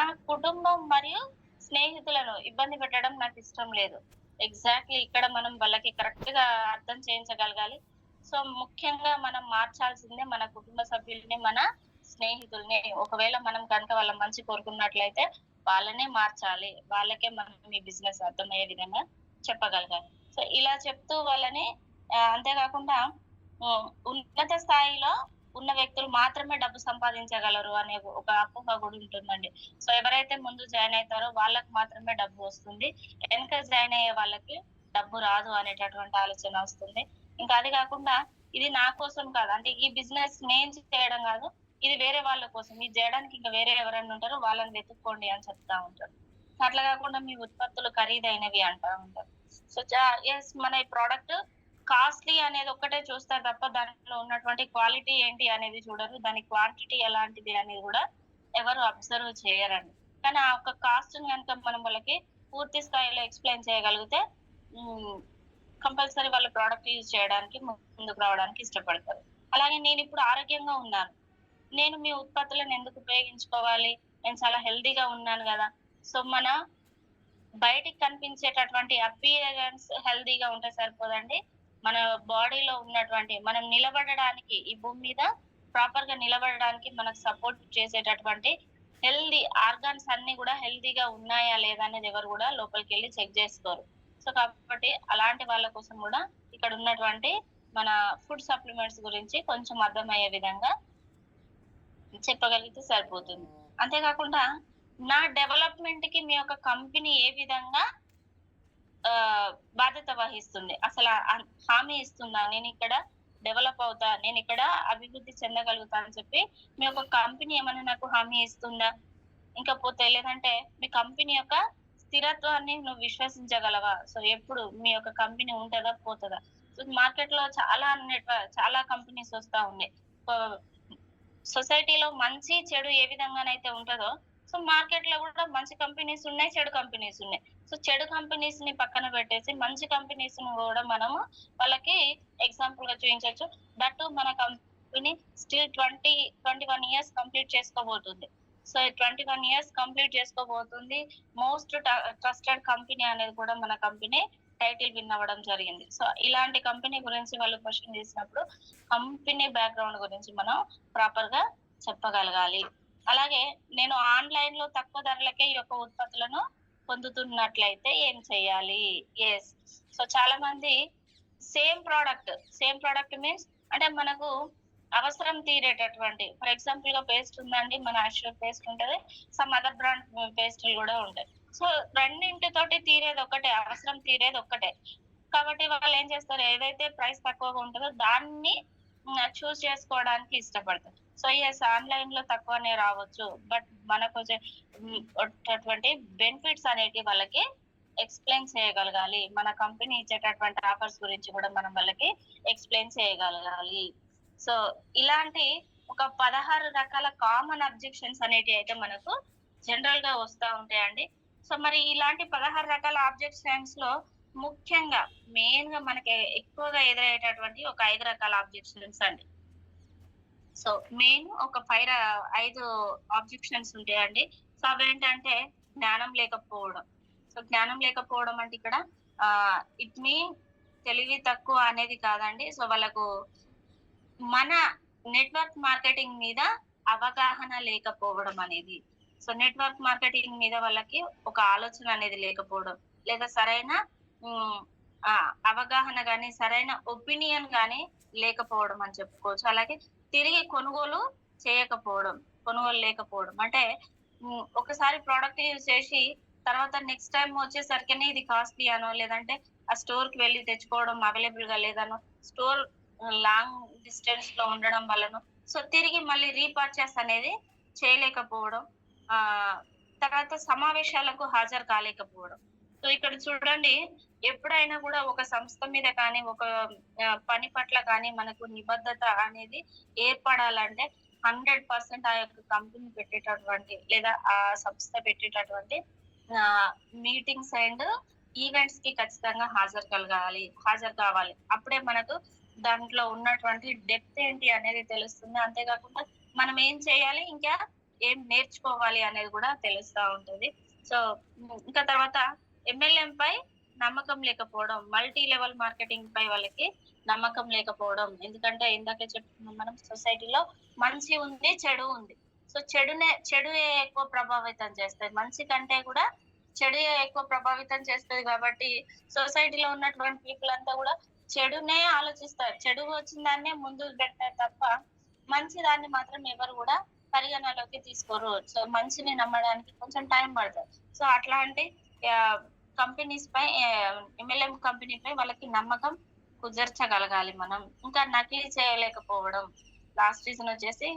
నా కుటుంబం మరియు స్నేహితులను ఇబ్బంది పెట్టడం నాకిష్టం లేదు. ఎగ్జాక్ట్‌లీ ఇక్కడ మనం వాళ్ళకి కరెక్ట్‌గా అర్థం చేయించగలగాలి. సో, ముఖ్యంగా మనం మార్చాల్సిందే మన కుటుంబ సభ్యుల్ని, మన స్నేహితుల్ని. ఒకవేళ మనం గనక వాళ్ళ మంచి కోరుకున్నట్లయితే వాళ్ళనే మార్చాలి. వాళ్ళకే మనం ఈ బిజినెస్ అర్థమయ్యే విధంగా చెప్పగలగాలి. సో, ఇలా చెప్తూ వాళ్ళని అంతే కాకుండా ఉన్నత స్థాయిలో ఉన్న వ్యక్తులు మాత్రమే డబ్బు సంపాదించగలరు అనే ఒక అపోహ గూడా ఉంటుందండి. సో, ఎవరైతే ముందు జాయిన్ అయితారో వాళ్ళకి మాత్రమే డబ్బు వస్తుంది. వెనక జాయిన్ అయ్యే వాళ్ళకి డబ్బు రాదు అనేటటువంటి ఆలోచన వస్తుంది. ఇంకా అది గాకుండా ఇది నా కోసం కాదు. అంటే ఈ బిజినెస్ నేను చేయడం గాదు. ఇది వేరే వాళ్ళ కోసం. ఇది జేయడానికి ఇంకా వేరే ఎవరైనా ఉంటారో వాళ్ళని వెతుక్కోండి అని చెప్తా ఉంటారు. అట్లా గాకుండా మీ ఉత్పత్తులు ఖరీదైనవి అంటా ఉంటారు. సో, యెస్, మన ఈ ప్రొడక్ట్ కాస్ట్‌లీ అనేది ఒక్కటే చూస్తారు తప్ప దాంట్లో ఉన్నటువంటి క్వాలిటీ ఏంటి అనేది చూడరు. దాని క్వాంటిటీ ఎలాంటిది అనేది గూడా ఎవరు అబ్జర్వ్ చేయరండి. కానీ ఆ ఒక్క కాస్ట్‌ని గనుక మనం వాళ్ళకి పూర్తి స్థాయిలో ఎక్స్‌ప్లెయిన్ చేయగలిగితే హ్మ్. కంపల్సరీ వాళ్ళు ప్రొడక్ట్ యూజ్ చేయడానికి ముందుకు రావడానికి ఇష్టపడతారు. అలాగే నేనిప్పుడు ఆరోగ్యంగా ఉన్నాను. నేను మీ ఉత్పత్తులను ఎందుకు ఉపయోగించుకోవాలి? నేను చాలా హెల్తీగా ఉన్నాను గదా! సో, మన బయటికి కనిపించేటటువంటి అపియరెన్స్ హెల్తీగా ఉంటే సరిపోదండి. మన బాడీలో ఉన్నటువంటి మనం నిలబడడానికి ఈ భూమి మీద ప్రాపర్‌గా నిలబడడానికి మనకు సపోర్ట్ చేసేటటువంటి హెల్తీ ఆర్గాన్స్ అన్నీ గూడా హెల్తీగా ఉన్నాయా? లేదా? అనేది ఎవరు గూడా లోపలికెళ్లి చెక్ జేసుకోరు. సో, కాబట్టి అలాంటి వాళ్ళ కోసం గూడా ఇక్కడ ఉన్నటువంటి మన ఫుడ్ సప్లిమెంట్స్ గురించి కొంచెం అర్థమయ్యే విధంగా చెప్పగలిగితే సరిపోతుంది. అంతే కాకుండా నా డెవలప్‌మెంట్‌కి మీ యొక్క కంపెనీ ఏ విధంగా బాధ్యత వహిస్తుంది? హామీ ఇస్తుందా? నేనిక్కడ డెవలప్ అవుతా, నేనిక్కడ అభివృద్ధి చెందగలుగుతా అని చెప్పి మీ యొక్క కంపెనీ ఏమన్నా నాకు హామీ ఇస్తుందా? ఇంకపోతే లేదంటే మీ కంపెనీ యొక్క స్థిరత్వాన్ని నువ్వు విశ్వసించగలవా? సో, ఎప్పుడు మీ యొక్క కంపెనీ ఉంటదా? పోతదా? సో, మార్కెట్‌లో చాలా కంపెనీస్ వస్తా ఉన్నాయి. సో, సొసైటీలో మంచి, చెడు ఏ విధంగానైతే ఉంటదో, సో, మార్కెట్‌లో గూడా మంచి కంపెనీస్ ఉన్నాయి, చెడు కంపెనీస్ ఉన్నాయి. సో, చెడు కంపెనీస్‌ని పక్కన పెట్టేసి, మంచి కంపెనీస్‌ని గూడా మనము వాళ్ళకి ఎగ్జాంపుల్‌గా చూయించొచ్చు. దట్ టూ మన కంపెనీ స్టిల్ 21 ఇయర్స్ కంప్లీట్ చేసుకోబోతుంది. సో, 21 ఇయర్స్ కంప్లీట్ చేసుకోబోతుంది. మోస్ట్ ట్రస్టెడ్ కంపెనీ అనేది కూడా మన కంపెనీ టైటిల్ విన్ అవ్వడం జరిగింది. సో, ఇలాంటి కంపెనీ గురించి వాళ్ళు క్వెషన్ చేసినప్పుడు కంపెనీ బ్యాక్‌గ్రౌండ్ గురించి మనం ప్రాపర్‌గా చెప్పగలగాలి. అలాగే నేను ఆన్‌లైన్‌లో తక్కువ ధరలకే ఈ యొక్క ఉత్పత్తులను పొందుతున్నట్లయితే ఏం చేయాలి? యెస్. సో, చాలా మంది సేమ్ ప్రొడక్ట్ మీన్స్ అంటే మనకు అవసరం తీరేటటువంటి ఫర్ ఎగ్జాంపుల్‌గా పేస్ట్ ఉందండి. మన అష్యూర్ పేస్ట్ ఉంటది. సమ్ అదర్ బ్రాండ్ పేస్టులు గూడా ఉంటాయి. సో, రెండింటితోటి తీరేదొక్కటే. అవసరం తీరేదొక్కటే. కాబట్టి వాళ్ళేం చేస్తారు, ఏదైతే ప్రైస్ తక్కువగా ఉంటదో దాన్ని చూజ్ చేసుకోవడానికి ఇష్టపడతారు. సో, యెస్, ఆన్‌లైన్‌లో తక్కువనే రావచ్చు. బట్ మనకొచ్చే వచ్చేటటువంటి బెనిఫిట్స్ అనేటివి వాళ్ళకి ఎక్స్‌ప్లెయిన్ చేయగలగాలి. మన కంపెనీ ఇచ్చేటటువంటి ఆఫర్స్ గురించి గూడా మనం వాళ్ళకి ఎక్స్‌ప్లెయిన్ చేయగలగాలి. సో, ఇలాంటి ఒక 16 రకాల కామన్ అబ్జెక్షన్స్ అనేటివయితే మనకు జనరల్‌గా వస్తా ఉంటాయండి. సో, మరి ఇలాంటి 16 రకాల ఆబ్జెక్షన్స్‌లో ముఖ్యంగా మెయిన్‌గా మనకి ఎక్కువగా ఎదురయ్యేటటువంటి ఒక 5 రకాల ఆబ్జెక్షన్స్ అండి. సో, మెయిన్ ఒక 5 ఆబ్జెక్షన్స్ ఉంటాయండి. సో, అవేంటంటే జ్ఞానం లేకపోవడం. సో, జ్ఞానం లేకపోవడం అంటే ఇక్కడ ఇట్ మీన్ తెలివి తక్కువ అనేది కాదండి. సో, వాళ్ళకు మన నెట్‌వర్క్ మార్కెటింగ్ మీద అవగాహన లేకపోవడం అనేది. సో, నెట్‌వర్క్ మార్కెటింగ్ మీద వాళ్ళకి ఒక ఆలోచన అనేది లేకపోవడం. లేదా సరైన హ్మ్. అవగాహన గాని, సరైన ఒపీనియన్ గాని లేకపోవడం అని చెప్పుకోవచ్చు. అలాగే తిరిగి కొనుగోలు చేయకపోవడం. కొనుగోలు లేకపోవడం. అంటే ఒకసారి ప్రొడక్ట్ యూజ్ చేసి తర్వాత నెక్స్ట్ టైమ్ వచ్చేసరికినే ఇది కాస్ట్‌లీ అనో, లేదంటే ఆ స్టోర్‌కి వెళ్లి తెచ్చుకోవడం అవైలబుల్‌గా లేదనో, స్టోర్ లాంగ్ డిస్టెన్స్‌లో ఉండడం వల్లనో, సో, తిరిగి మళ్ళీ రీపర్చేస్ అనేది చేయలేకపోవడం. ఆహ్, తర్వాత సమావేశాలకు హాజరు కాలేకపోవడం. సో, ఇక్కడ చూడండి, ఎప్పుడైనా గూడా ఒక సంస్థ మీద కానీ, ఒక పని పట్ల కానీ మనకు నిబద్ధత అనేది ఏర్పడాలంటే 100% ఆ యొక్క కంపెనీ పెట్టేటటువంటి లేదా ఆ సంస్థ పెట్టేటటువంటి మీటింగ్స్ అండ్ ఈవెంట్స్‌కి ఖచ్చితంగా హాజరు కావాలి. అప్పుడే మనకు దాంట్లో ఉన్నటువంటి డెప్త్ ఏంటి అనేది తెలుస్తుంది. అంతే కాకుండా మనం ఏం చేయాలి, ఇంకా ఏం నేర్చుకోవాలి అనేది కూడా తెలుస్తా ఉంటది. సో ఇంకా తర్వాత ఎంఎల్ఎం పై నమ్మకం లేకపోవడం, మల్టీ లెవెల్ మార్కెటింగ్ పై వాళ్ళకి నమ్మకం లేకపోవడం. ఎందుకంటే ఇందాకే చెప్పుకున్నాం మనం, సొసైటీలో మంచి ఉంది, చెడు ఉంది. సో చెడుయే ఎక్కువ ప్రభావితం చేస్తది. మంచి కంటే కూడా చెడుయే ఎక్కువ ప్రభావితం చేస్తది కాబట్టి సొసైటీలో ఉన్నటువంటి పీపుల్ అంతా కూడా చెడునే ఆలోచిస్తారు. చెడు వచ్చిన దాన్నే ముందు పెడతారు తప్ప మంచి దాన్ని మాత్రం ఎవరు కూడా పరిగణలోకి తీసుకోరు. సో మంచిని నమ్మడానికి కొంచెం టైం పడుతుంది. సో అట్లాంటి కంపెనీస్ పై ఎంఎల్ఎం కంపెనీ పై వాళ్ళకి నమ్మకం కుదర్చగలగాలి మనం. ఇంకా నకిలీ చేయలేకపోవడం. లాస్ట్ రీజన్ వచ్చేసి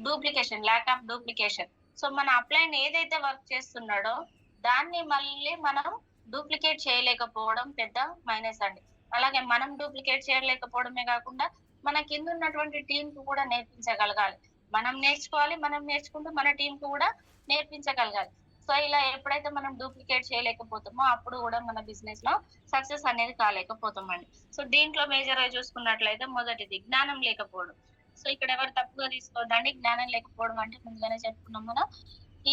duplication, lakh of duplication. So మన అప్లైన్ ఏదైతే వర్క్ చేస్తున్నాడో దాన్ని మళ్ళీ మనం డూప్లికేట్ చేయలేకపోవడం పెద్ద మైనస్ అండి. అలాగే మనం డూప్లికేట్ చేయలేకపోవడమే కాకుండా మన కింద ఉన్నటువంటి టీం కు కూడా నేర్పించగలగాలి. మనం నేర్చుకోవాలి, మనం నేర్చుకుంటూ మన టీం కు కూడా నేర్పించగలగాలి. సో ఇలా ఎప్పుడైతే మనం డూప్లికేట్ చేయలేకపోతామో అప్పుడు కూడా మన బిజినెస్ లో సక్సెస్ అనేది కాలేకపోతామండి. సో దీంట్లో మేజర్ గా చూసుకున్నట్లయితే మొదటిది జ్ఞానం లేకపోవడం. సో ఇక్కడ ఎవరు తప్పుగా తీసుకోవద్దండి. జ్ఞానం లేకపోవడం అంటే ముందుగానే చెప్పుకున్నాం మనం,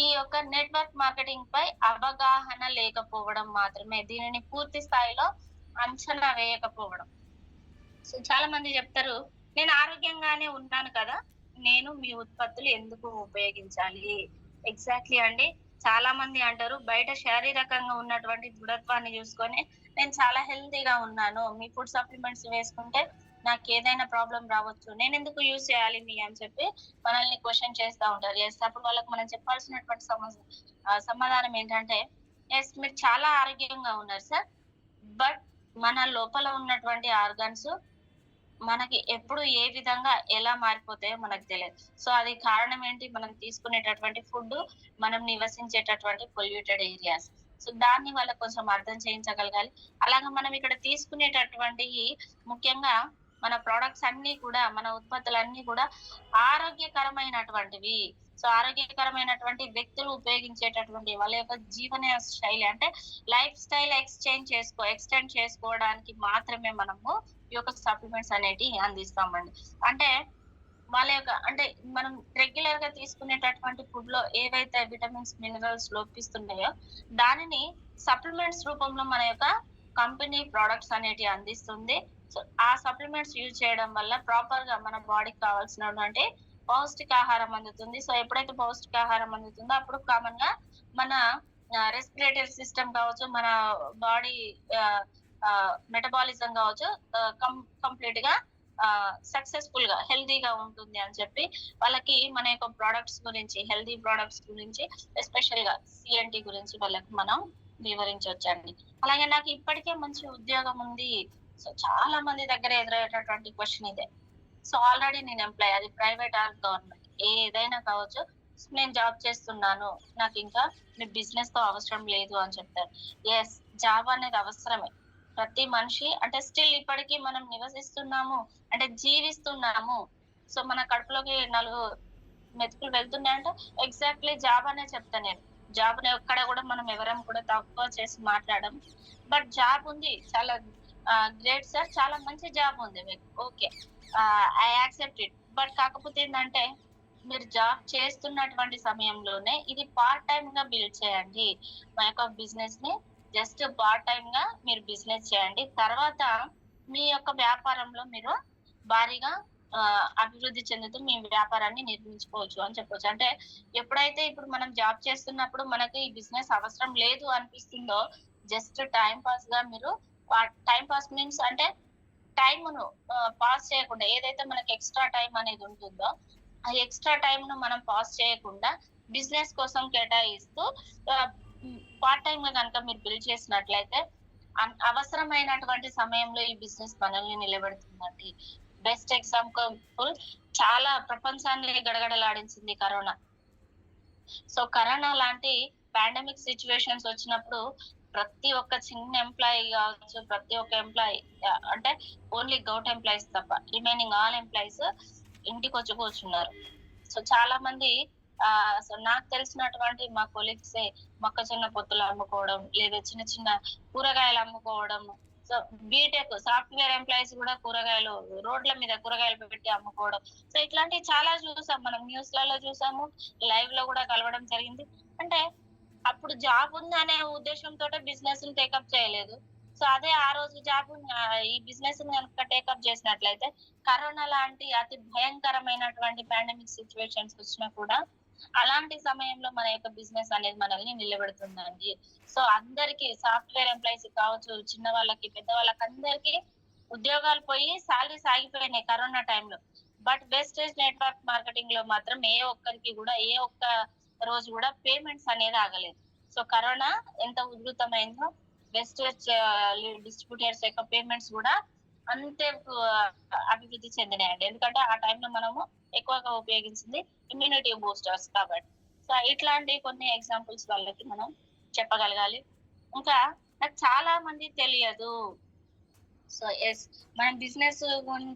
ఈ యొక్క నెట్వర్క్ మార్కెటింగ్ పై అవగాహన లేకపోవడం మాత్రమే. దీనిని పూర్తి స్థాయిలో అంచనా వేయకపోవడం. సో చాలా మంది చెప్తారు, నేను ఆరోగ్యంగానే ఉన్నాను కదా, నేను మీ ఉత్పత్తులు ఎందుకు ఉపయోగించాలి? ఎగ్జాక్ట్లీ అండి. చాలా మంది అంటారు, బయట శారీరకంగా ఉన్నటువంటి దృఢత్వాన్ని చూసుకొని నేను చాలా హెల్తీగా ఉన్నాను, మీ ఫుడ్ సప్లిమెంట్స్ వేసుకుంటే నాకు ఏదైనా ప్రాబ్లం రావచ్చు, నేను ఎందుకు యూజ్ చేయాలి మీ అని చెప్పి మనల్ని క్వశ్చన్ చేస్తూ ఉంటారు. ఎస్, అప్పుడు వాళ్ళకి మనం చెప్పాల్సినటువంటి సమాధానం ఏంటంటే, ఎస్ మీరు చాలా ఆరోగ్యంగా ఉన్నారు సార్, బట్ మన లోపల ఉన్నటువంటి ఆర్గాన్స్ మనకి ఎప్పుడు ఏ విధంగా ఎలా మారిపోతాయో మనకు తెలియదు. సో అది కారణం ఏంటి? మనం తీసుకునేటటువంటి ఫుడ్, మనం నివసించేటటువంటి పొల్యూటెడ్ ఏరియాస్. సో దాన్ని వాళ్ళకి కొంచెం అర్థం చేయించగలగాలి. అలాగే మనం ఇక్కడ తీసుకునేటటువంటి ముఖ్యంగా మన ప్రొడక్ట్స్ అన్ని కూడా, మన ఉత్పత్తులన్నీ కూడా ఆరోగ్యకరమైనటువంటివి. సో ఆరోగ్యకరమైనటువంటి వ్యక్తులు ఉపయోగించేటటువంటి వాళ్ళ యొక్క జీవన శైలి, అంటే లైఫ్ స్టైల్ ఎక్స్టెండ్ చేసుకోవడానికి మాత్రమే మనము ఈ యొక్క సప్లిమెంట్స్ అనేటివి అందిస్తామండి. అంటే వాళ్ళ యొక్క, అంటే మనం రెగ్యులర్ గా తీసుకునేటటువంటి ఫుడ్ లో ఏవైతే విటమిన్స్, మినరల్స్ లోపిస్తున్నాయో దానిని సప్లిమెంట్స్ రూపంలో మన యొక్క కంపెనీ ప్రొడక్ట్స్ అనేటివి అందిస్తుంది. సో ఆ సప్లిమెంట్స్ యూజ్ చేయడం వల్ల ప్రాపర్ గా మన బాడీకి కావాల్సినటువంటి పౌష్టికాహారం అందుతుంది. సో ఎప్పుడైతే పౌష్టికాహారం అందుతుందో అప్పుడు కామన్ గా మన రెస్పిరేటరీ సిస్టమ్ కావచ్చు, మన బాడీ మెటబాలిజం కావచ్చు, కంప్లీట్ గా సక్సెస్ఫుల్ గా హెల్దీగా ఉంటుంది అని చెప్పి వాళ్ళకి మన యొక్క ప్రొడక్ట్స్ గురించి, హెల్దీ ప్రొడక్ట్స్ గురించి, ఎస్పెషల్ గా సిఎన్టీ గురించి వాళ్ళకి మనం వివరించవచ్చండి. అలాగే నాకు ఇప్పటికే మంచి ఉద్యోగం ఉంది. సో చాలా మంది దగ్గర ఎదురయ్యేటటువంటి క్వశ్చన్ ఇదే. సో ఆల్రెడీ నేను ఎంప్లాయ్, అది ప్రైవేట్ ఆర్ గవర్నమెంట్ ఏదైనా కావచ్చు, నేను జాబ్ చేస్తున్నాను, నాకు ఇంకా మీ బిజినెస్ తో అవసరం లేదు అని చెప్తారు. ఎస్, జాబ్ అనేది అవసరమే. ప్రతి మనిషి, అంటే స్టిల్ ఇప్పటికీ మనం నివసిస్తున్నాము అంటే జీవిస్తున్నాము. సో మన కడుపులోకి 4 మెతుకులు వెళ్తున్నాయంటే ఎగ్జాక్ట్లీ జాబ్ అనే చెప్తా నేను. జాబ్ ఎక్కడ కూడా మనం ఎవరం కూడా తక్కువ చేసి మాట్లాడడం. బట్ జాబ్ ఉంది, చాలా గ్రేట్ సార్, చాలా మంచి జాబ్ ఉంది మీకు, okay, I accept it. But కాకపోతే ఏంటంటే మీరు జాబ్ చేస్తున్నటువంటి సమయంలోనే ఇది పార్ట్ టైమ్ గా బిల్డ్ చేయండి. మా యొక్క బిజినెస్ ని జస్ట్ పార్ట్ టైమ్ గా మీరు బిజినెస్ చేయండి. తర్వాత మీ యొక్క వ్యాపారంలో మీరు భారీగా అభివృద్ధి చెందుతూ మీ వ్యాపారాన్ని నిర్మించుకోవచ్చు అని చెప్పొచ్చు. అంటే ఎప్పుడైతే ఇప్పుడు మనం జాబ్ చేస్తున్నప్పుడు మనకి ఈ బిజినెస్ అవసరం లేదు అనిపిస్తుందో, జస్ట్ టైం పాస్ గా మీరు, టైం పాస్ మీన్స్ అంటే టైంను పాస్ చేయకుండా, ఏదైతే మనకి ఎక్స్ట్రా టైం అనేది ఉంటుందో ఆ ఎక్స్ట్రా టైం ను మనం పాస్ చేయకుండా బిజినెస్ కోసం కేటాయిస్తూ పార్ట్ టైమ్ గా కనుక మీరు బిల్డ్ చేసినట్లయితే అవసరమైనటువంటి సమయంలో ఈ బిజినెస్ మనల్ని నిలబెడుతుందండి. బెస్ట్ ఎగ్జాంపుల్, చాలా ప్రపంచాన్ని గడగడలాడించింది కరోనా. సో కరోనా లాంటి పాండమిక్ సిచ్యువేషన్స్ వచ్చినప్పుడు ప్రతి ఒక్క చిన్న ఎంప్లాయీ కావచ్చు, ప్రతి ఒక్క ఎంప్లాయీ, అంటే ఓన్లీ గవర్నమెంట్ ఎంప్లాయీస్ తప్ప రిమైనింగ్ ఆల్ ఎంప్లాయీస్ ఇంటికి వచ్చి కూర్చున్నారు. సో చాలా మంది సో నాకు తెలిసినటువంటి మా కొలీగ్స్ మొక్కజొన్న పొత్తులు అమ్ముకోవడం, లేదా చిన్న చిన్న కూరగాయలు అమ్ముకోవడం, సో బీటెక్ సాఫ్ట్వేర్ ఎంప్లాయీస్ కూడా కూరగాయలు రోడ్ల మీద కూరగాయలు పెట్టి అమ్ముకోవడం. సో ఇట్లాంటివి చాలా చూసాం, మనం న్యూస్లలో చూసాము, లైవ్ లో కూడా కలవడం జరిగింది. అంటే అప్పుడు జాబ్ ఉందనే ఉద్దేశంతో బిజినెస్ టేకప్ చేయలేదు. సో అదే ఆ రోజు జాబ్ ఈ బిజినెస్ కనుక టేకప్ చేసినట్లయితే కరోనా లాంటి అతి భయంకరమైనటువంటి పాండమిక్ సిచ్యువేషన్స్ వచ్చినా కూడా అలాంటి సమయంలో మన యొక్క బిజినెస్ అనేది మనల్ని నిలబెడుతుందండి. సో అందరికి సాఫ్ట్వేర్ ఎంప్లాయీస్ కావచ్చు, చిన్న వాళ్ళకి పెద్ద వాళ్ళకి అందరికి ఉద్యోగాలు పోయి సాలరీస్ ఆగిపోయినాయి కరోనా టైంలో. బట్ వెస్టేజ్ నెట్వర్క్ మార్కెటింగ్ లో మాత్రం ఏ ఒక్కరికి కూడా ఏ ఒక్క రోజు కూడా పేమెంట్స్ అనేది ఆగలేదు. సో కరోనా ఎంత ఉధృతమైందో వెస్టేజ్ డిస్ట్రిబ్యూటర్స్ యొక్క పేమెంట్స్ కూడా అంతే అభివృద్ధి చెందినాయండి. ఎందుకంటే ఆ టైంలో మనము ఎక్కువగా ఉపయోగించింది ఇమ్యూనిటీ బూస్టర్స్ కాబట్టి. సో ఇట్లాంటి కొన్ని ఎగ్జాంపుల్స్ వాళ్ళకి మనం చెప్పగలగాలి. ఇంకా నాకు చాలా మంది తెలియదు. సో ఎస్, మనం బిజినెస్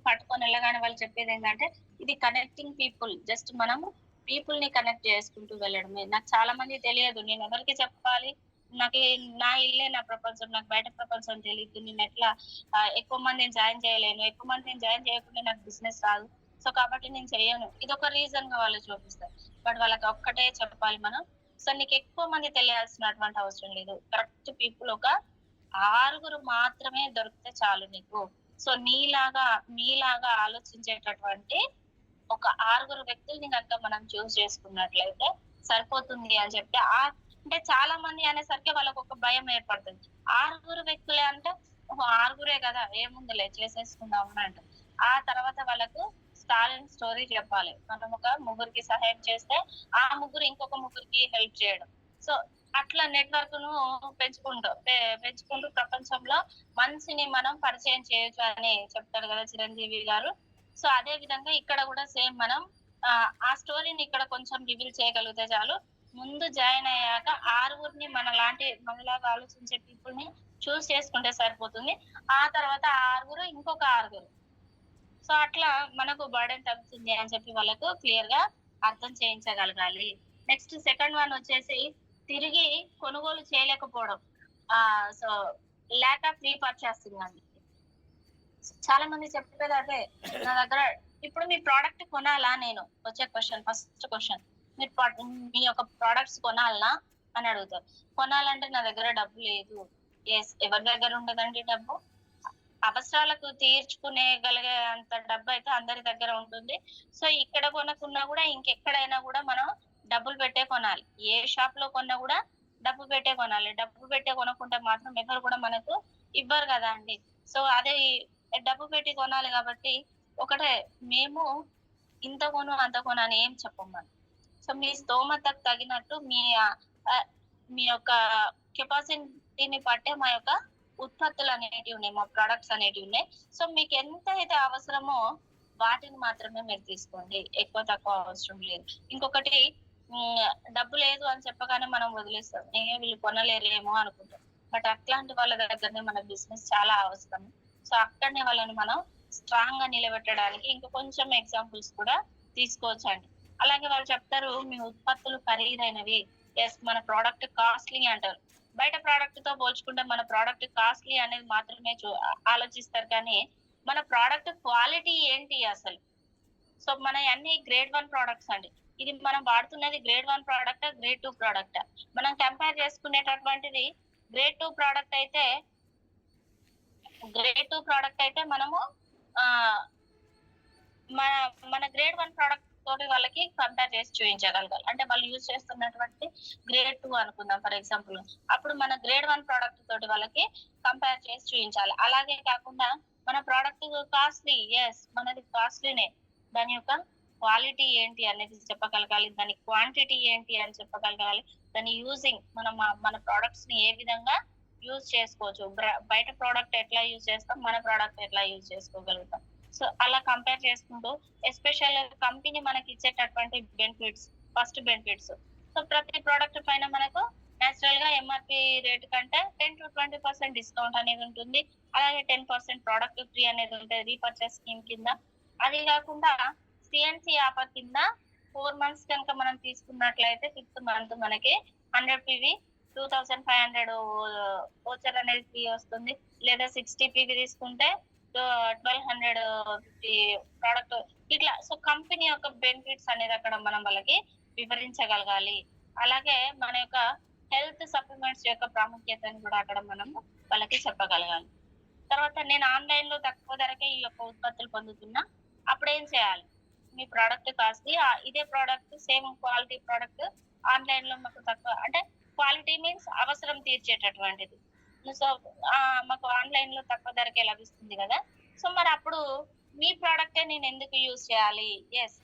పట్టుకొని వెళ్ళగానే వాళ్ళు చెప్పేది ఏంటంటే ఇది కనెక్టింగ్ పీపుల్, జస్ట్ మనము పీపుల్ ని కనెక్ట్ చేసుకుంటూ వెళ్ళడమే. నాకు చాలా మంది తెలియదు, నేను ఎవరికి చెప్పాలి, నాకు నా ఇల్లే నా ప్రపంచం, నాకు బయట ప్రపంచం తెలియదు, నేను ఎట్లా ఎక్కువ మందిని జాయిన్ చేయలేను, ఎక్కువ మందిని జాయిన్ చేయకుండా నాకు బిజినెస్ రాదు, సో కాబట్టి నేను చెయ్యను, ఇది ఒక రీజన్ గా వాళ్ళు చూపిస్తారు. బట్ వాళ్ళకి ఒక్కటే చెప్పాలి మనం, సో నీకు ఎక్కువ మంది తెలియాల్సినటువంటి అవసరం లేదు. కరెక్ట్ పీపుల్ ఒక 6 మాత్రమే దొరికితే చాలు నీకు. సో మీలాగా ఆలోచించేటటువంటి ఒక 6 వ్యక్తుల్ని కనుక మనం చూస్ చేసుకున్నట్లయితే సరిపోతుంది అని చెప్పి అంటే చాలా మంది అనేసరికి వాళ్ళకి ఒక భయం ఏర్పడుతుంది. 6 వ్యక్తులే అంటే 6 కదా ఏముందిలే చేసేసుకుందాం అంటే ఆ తర్వాత వాళ్ళకు స్టోరీ చెప్పాలి. మనం ఒక 3కి సహాయం చేస్తే ఆ 3 ఇంకొక 3కి హెల్ప్ చేయడం. సో అట్లా నెట్వర్క్ ను పెంచుకుంటూ ప్రపంచంలో మనిషిని మనం పరిచయం చేయొచ్చు అని చెప్తారు కదా చిరంజీవి గారు. సో అదే విధంగా ఇక్కడ కూడా సేమ్ మనం ఆ స్టోరీని ఇక్కడ కొంచెం రివీల్ చేయగలిగితే చాలు. ముందు జాయిన్ అయ్యాక 6 మనలాగా ఆలోచించే పీపుల్ ని చూస్ చేసుకుంటే సరిపోతుంది. ఆ తర్వాత 6 ఇంకొక 6. సో అట్లా మనకు బర్డెన్ తగ్గుతుంది అని చెప్పి వాళ్ళకు క్లియర్ గా అర్థం చేయించగలగాలి. నెక్స్ట్ సెకండ్ వన్ వచ్చేసి తిరిగి కొనుగోలు చేయలేకపోవడం. సో ల్యాక్ ఆఫ్ రీపర్చేసింగ్ అండి. చాలా మంది చెప్పేది అదే, నా దగ్గర ఇప్పుడు మీ ప్రోడక్ట్ కొనాలా, నేను వచ్చే క్వశ్చన్, ఫస్ట్ క్వశ్చన్, మీ యొక్క ప్రోడక్ట్స్ కొనాలనా అని అడుగుతారు. కొనాలంటే నా దగ్గర డబ్బు లేదు. ఎస్, ఎవరి దగ్గర ఉండదండి డబ్బు? అవసరాలకు తీర్చుకునేగలిగే అంత డబ్బు అయితే అందరి దగ్గర ఉంటుంది. సో ఇక్కడ కొనకున్నా కూడా ఇంకెక్కడైనా కూడా మనం డబ్బులు పెట్టే కొనాలి. ఏ షాప్ లో కొన్నా కూడా డబ్బు పెట్టే కొనాలి. డబ్బు పెట్టే కొనకుంటే మాత్రం ఎవరు కూడా మనకు ఇవ్వరు కదా అండి. సో అదే డబ్బు పెట్టి కొనాలి కాబట్టి ఒకటే, మేము ఇంత కొను అంత కొను అని ఏం చెప్పం. సో మీ స్తోమతకు తగినట్టు మీ యొక్క కెపాసిటీని బట్టే మా యొక్క ఉత్పత్తులు అనేటివి ఉన్నాయి, మా ప్రొడక్ట్స్ అనేటివి ఉన్నాయి. సో మీకు ఎంత అయితే అవసరమో వాటిని మాత్రమే మీరు తీసుకోండి, ఎక్కువ తక్కువ అవసరం లేదు. ఇంకొకటి, డబ్బు లేదు అని చెప్పగానే మనం వదిలేస్తాం, వీళ్ళు కొనలేరేమో అనుకుంటాం. బట్ అట్లాంటి వాళ్ళ దగ్గరనే మన బిజినెస్ చాలా అవసరం. సో అక్కడనే వాళ్ళని మనం స్ట్రాంగ్ గా నిలబెట్టడానికి ఇంకా కొంచెం ఎగ్జాంపుల్స్ కూడా తీసుకోవచ్చండి. అలాగే వాళ్ళు చెప్తారు మీ ఉత్పత్తులు ఖరీదైనవి. ఎస్, మన ప్రోడక్ట్ కాస్ట్లీ అంటారు. బయట ప్రోడక్ట్ తో పోల్చుకుంటే మన ప్రోడక్ట్ కాస్ట్లీ అనేది మాత్రమే ఆలోచిస్తారు, కానీ మన ప్రోడక్ట్ క్వాలిటీ ఏంటి అసలు? సో మన అన్ని గ్రేడ్ 1 ప్రోడక్ట్స్ అండి. ఇది మనం వాడుతున్నది గ్రేడ్ 1 ప్రోడక్ట్, గ్రేడ్ 2 ప్రోడక్ట్. మనం కంపేర్ చేసుకునేటటువంటిది గ్రేడ్ 2 ప్రోడక్ట్ అయితే మనము మన గ్రేడ్ 1 ప్రోడక్ట్ తోటి వాళ్ళకి కంపేర్ చేసి చూపించగలగాలి. అంటే వాళ్ళు యూజ్ చేస్తున్నటువంటి గ్రేడ్ 2 అనుకుందాం ఫర్ ఎగ్జాంపుల్, అప్పుడు మన గ్రేడ్ 1 ప్రోడక్ట్ తోటి వాళ్ళకి కంపేర్ చేసి చూపించాలి. అలాగే కాకుండా మన ప్రోడక్ట్ కాస్ట్లీ, ఎస్ మనది కాస్ట్లీనే, దాని యొక్క క్వాలిటీ ఏంటి అనేది చెప్పగలగాలి, దాని క్వాంటిటీ ఏంటి అని చెప్పగలగాలి, దాని యూజింగ్ మన ప్రోడక్ట్స్ ని ఏ విధంగా యూజ్ చేసుకోవచ్చు, బయట ప్రోడక్ట్ ఎట్లా యూజ్ చేస్తాం, మన ప్రోడక్ట్ ఎట్లా యూజ్ చేసుకోగలుగుతాం. సో అలా కంపేర్ చేసుకుంటూ ఎస్పెషల్ కంపెనీ మనకి ఇచ్చేటటువంటి బెనిఫిట్స్, ఫస్ట్ బెనిఫిట్స్. సో ప్రతి ప్రోడక్ట్ పైన మనకు నేచురల్ గా ఎంఆర్పి రేట్ కంటే 10 to 20% డిస్కౌంట్ అనేది ఉంటుంది. అలాగే 10% ప్రోడక్ట్ ఫ్రీ అనేది ఉంటుంది రీపర్చేస్ స్కీమ్ కింద. అది కాకుండా సిఎన్సి ఆఫర్ కింద 4 months కనుక మనం తీసుకున్నట్లయితే 5th month మనకి 100 PV 2500 వోచర్ అనేది ఫ్రీ వస్తుంది. లేదా 60 తీసుకుంటే 1250 ప్రొడక్ట్ ఇట్లా. సో, కంపెనీ యొక్క బెనిఫిట్స్ అనేది అక్కడ మనం వాళ్ళకి వివరించగలగాలి. అలాగే మన యొక్క హెల్త్ సప్లిమెంట్స్ యొక్క ప్రాముఖ్యతను కూడా అక్కడ మనం వాళ్ళకి చెప్పగలగాలి. తర్వాత నేను ఆన్‌లైన్‌లో తక్కువ ధరకే ఈ యొక్క ఉత్పత్తులు పొందుతున్నా. అప్పుడేం చేయాలి? మీ ప్రొడక్ట్ కాస్ట్ ఇదే ప్రొడక్ట్ సేమ్ క్వాలిటీ ప్రొడక్ట్ ఆన్‌లైన్‌లో మాకు తక్కువ అంటే క్వాలిటీ మీన్స్ అవసరం తీర్చేటటువంటిది. సో, మాకు ఆన్‌లైన్‌లో తక్కువ ధరకే లభిస్తుంది గదా! సో, మరప్పుడు మీ ప్రొడక్టే నేనెందుకు యూజ్ చేయాలి? యెస్.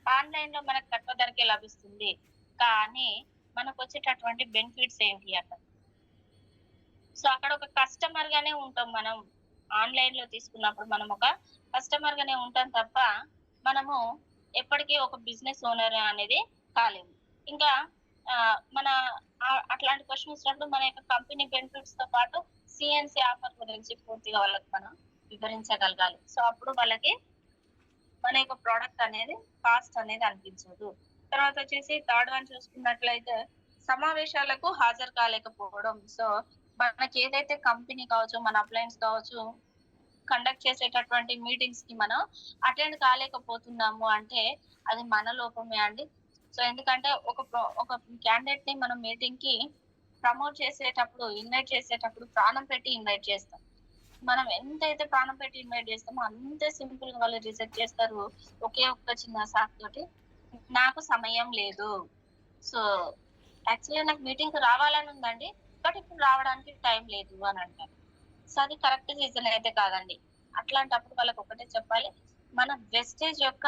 ఆన్‌లైన్‌లో మనకు తక్కువ ధరకే లభిస్తుంది. కానీ మనకొచ్చేటటువంటి బెనిఫిట్స్ ఏంటి అక్కడ? సో, అక్కడ ఒక కస్టమర్ గానే ఉంటాం మనం. ఆన్‌లైన్‌లో తీసుకున్నప్పుడు మనం ఒక కస్టమర్ గానే ఉంటాం తప్ప, మనము ఎప్పటికీ ఒక బిజినెస్ ఓనర్ అనేది కాలేము. ఇంకా మన అట్లాంటి క్వెషన్ వచ్చినప్పుడు మన యొక్క కంపెనీ బెనిఫిట్స్‌తో పాటు సీఎన్‌సీ ఆఫర్ గురించి పూర్తిగా వాళ్ళకి మనం వివరించగలగాలి. సో, అప్పుడు వాళ్ళకి మన యొక్క ప్రొడక్ట్ అనేది కాస్ట్ అనేది అనిపించదు. తర్వాత వచ్చేసి థర్డ్ వన్ చూసుకున్నట్లయితే సమావేశాలకు హాజరు కాలేకపోవడం. సో, మనకేదైతే కంపెనీ కావచ్చు, మన అప్లయన్స్ కావచ్చు, కండక్ట్ చేసేటటువంటి మీటింగ్స్‌కి మనం అటెండ్ కాలేకపోతున్నాము అంటే అది మన లోపమే అండి. సో, ఎందుకంటే ఒక క్యాండిడేట్‌ని మనం మీటింగ్‌కి ప్రమోట్ చేసేటప్పుడు, ఇన్వైట్ చేసేటప్పుడు ప్రాణం పెట్టి ఇన్వైట్ చేస్తాం. మనం ఎంతైతే ప్రాణం పెట్టి ఇన్వైట్ చేస్తామో అంతే సింపుల్‌గా వాళ్ళు రిజెక్ట్ చేస్తారు. ఒకే ఒక్క చిన్న సాకుతోటి నాకు సమయం లేదు. సో, యాక్చువల్‌గా నాకు మీటింగ్‌కి రావాలని ఉందండి. బట్ ఇప్పుడు రావడానికి టైం లేదు అని అంటారు. సో, అది కరెక్ట్ రీజన్ అయితే కాదండి. అట్లాంటప్పుడు వాళ్ళకి ఒకటే చెప్పాలి. మన వెస్టేజ్ యొక్క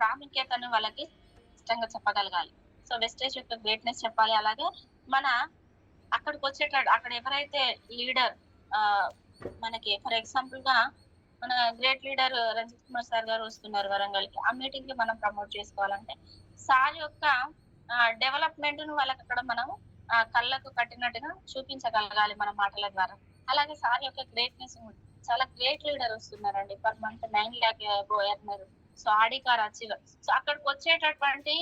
ప్రాముఖ్యతను వాళ్ళకి స్పష్టంగా చెప్పగలగాలి. సో, వెస్టేజ్ యొక్క గ్రేట్‌నెస్ చెప్పాలి. అలాగే మన అక్కడ ఎవరైతే లీడర్ ఆహ్, మనకి ఫర్ ఎగ్జాంపుల్‌గా మన great leader Ranjith Kumar sir గారు వస్తున్నారు వరంగల్‌కి. ఆ మీటింగ్‌కి మనం ప్రమోట్ చేసుకోవాలంటే సార్ యొక్క డెవలప్‌మెంట్‌ని వాళ్ళకక్కడ మనం కళ్ళకు కట్టినట్టుగా చూపించగలగాలి మన మాటల ద్వారా. అలాగే సార్ యొక్క గ్రేట్‌నెస్ చాలా గ్రేట్ లీడర్ వస్తున్నారండి. Per month 9,00,000 above earner. So, Audi car achiever. So, అక్కడికొచ్చేటటువంటి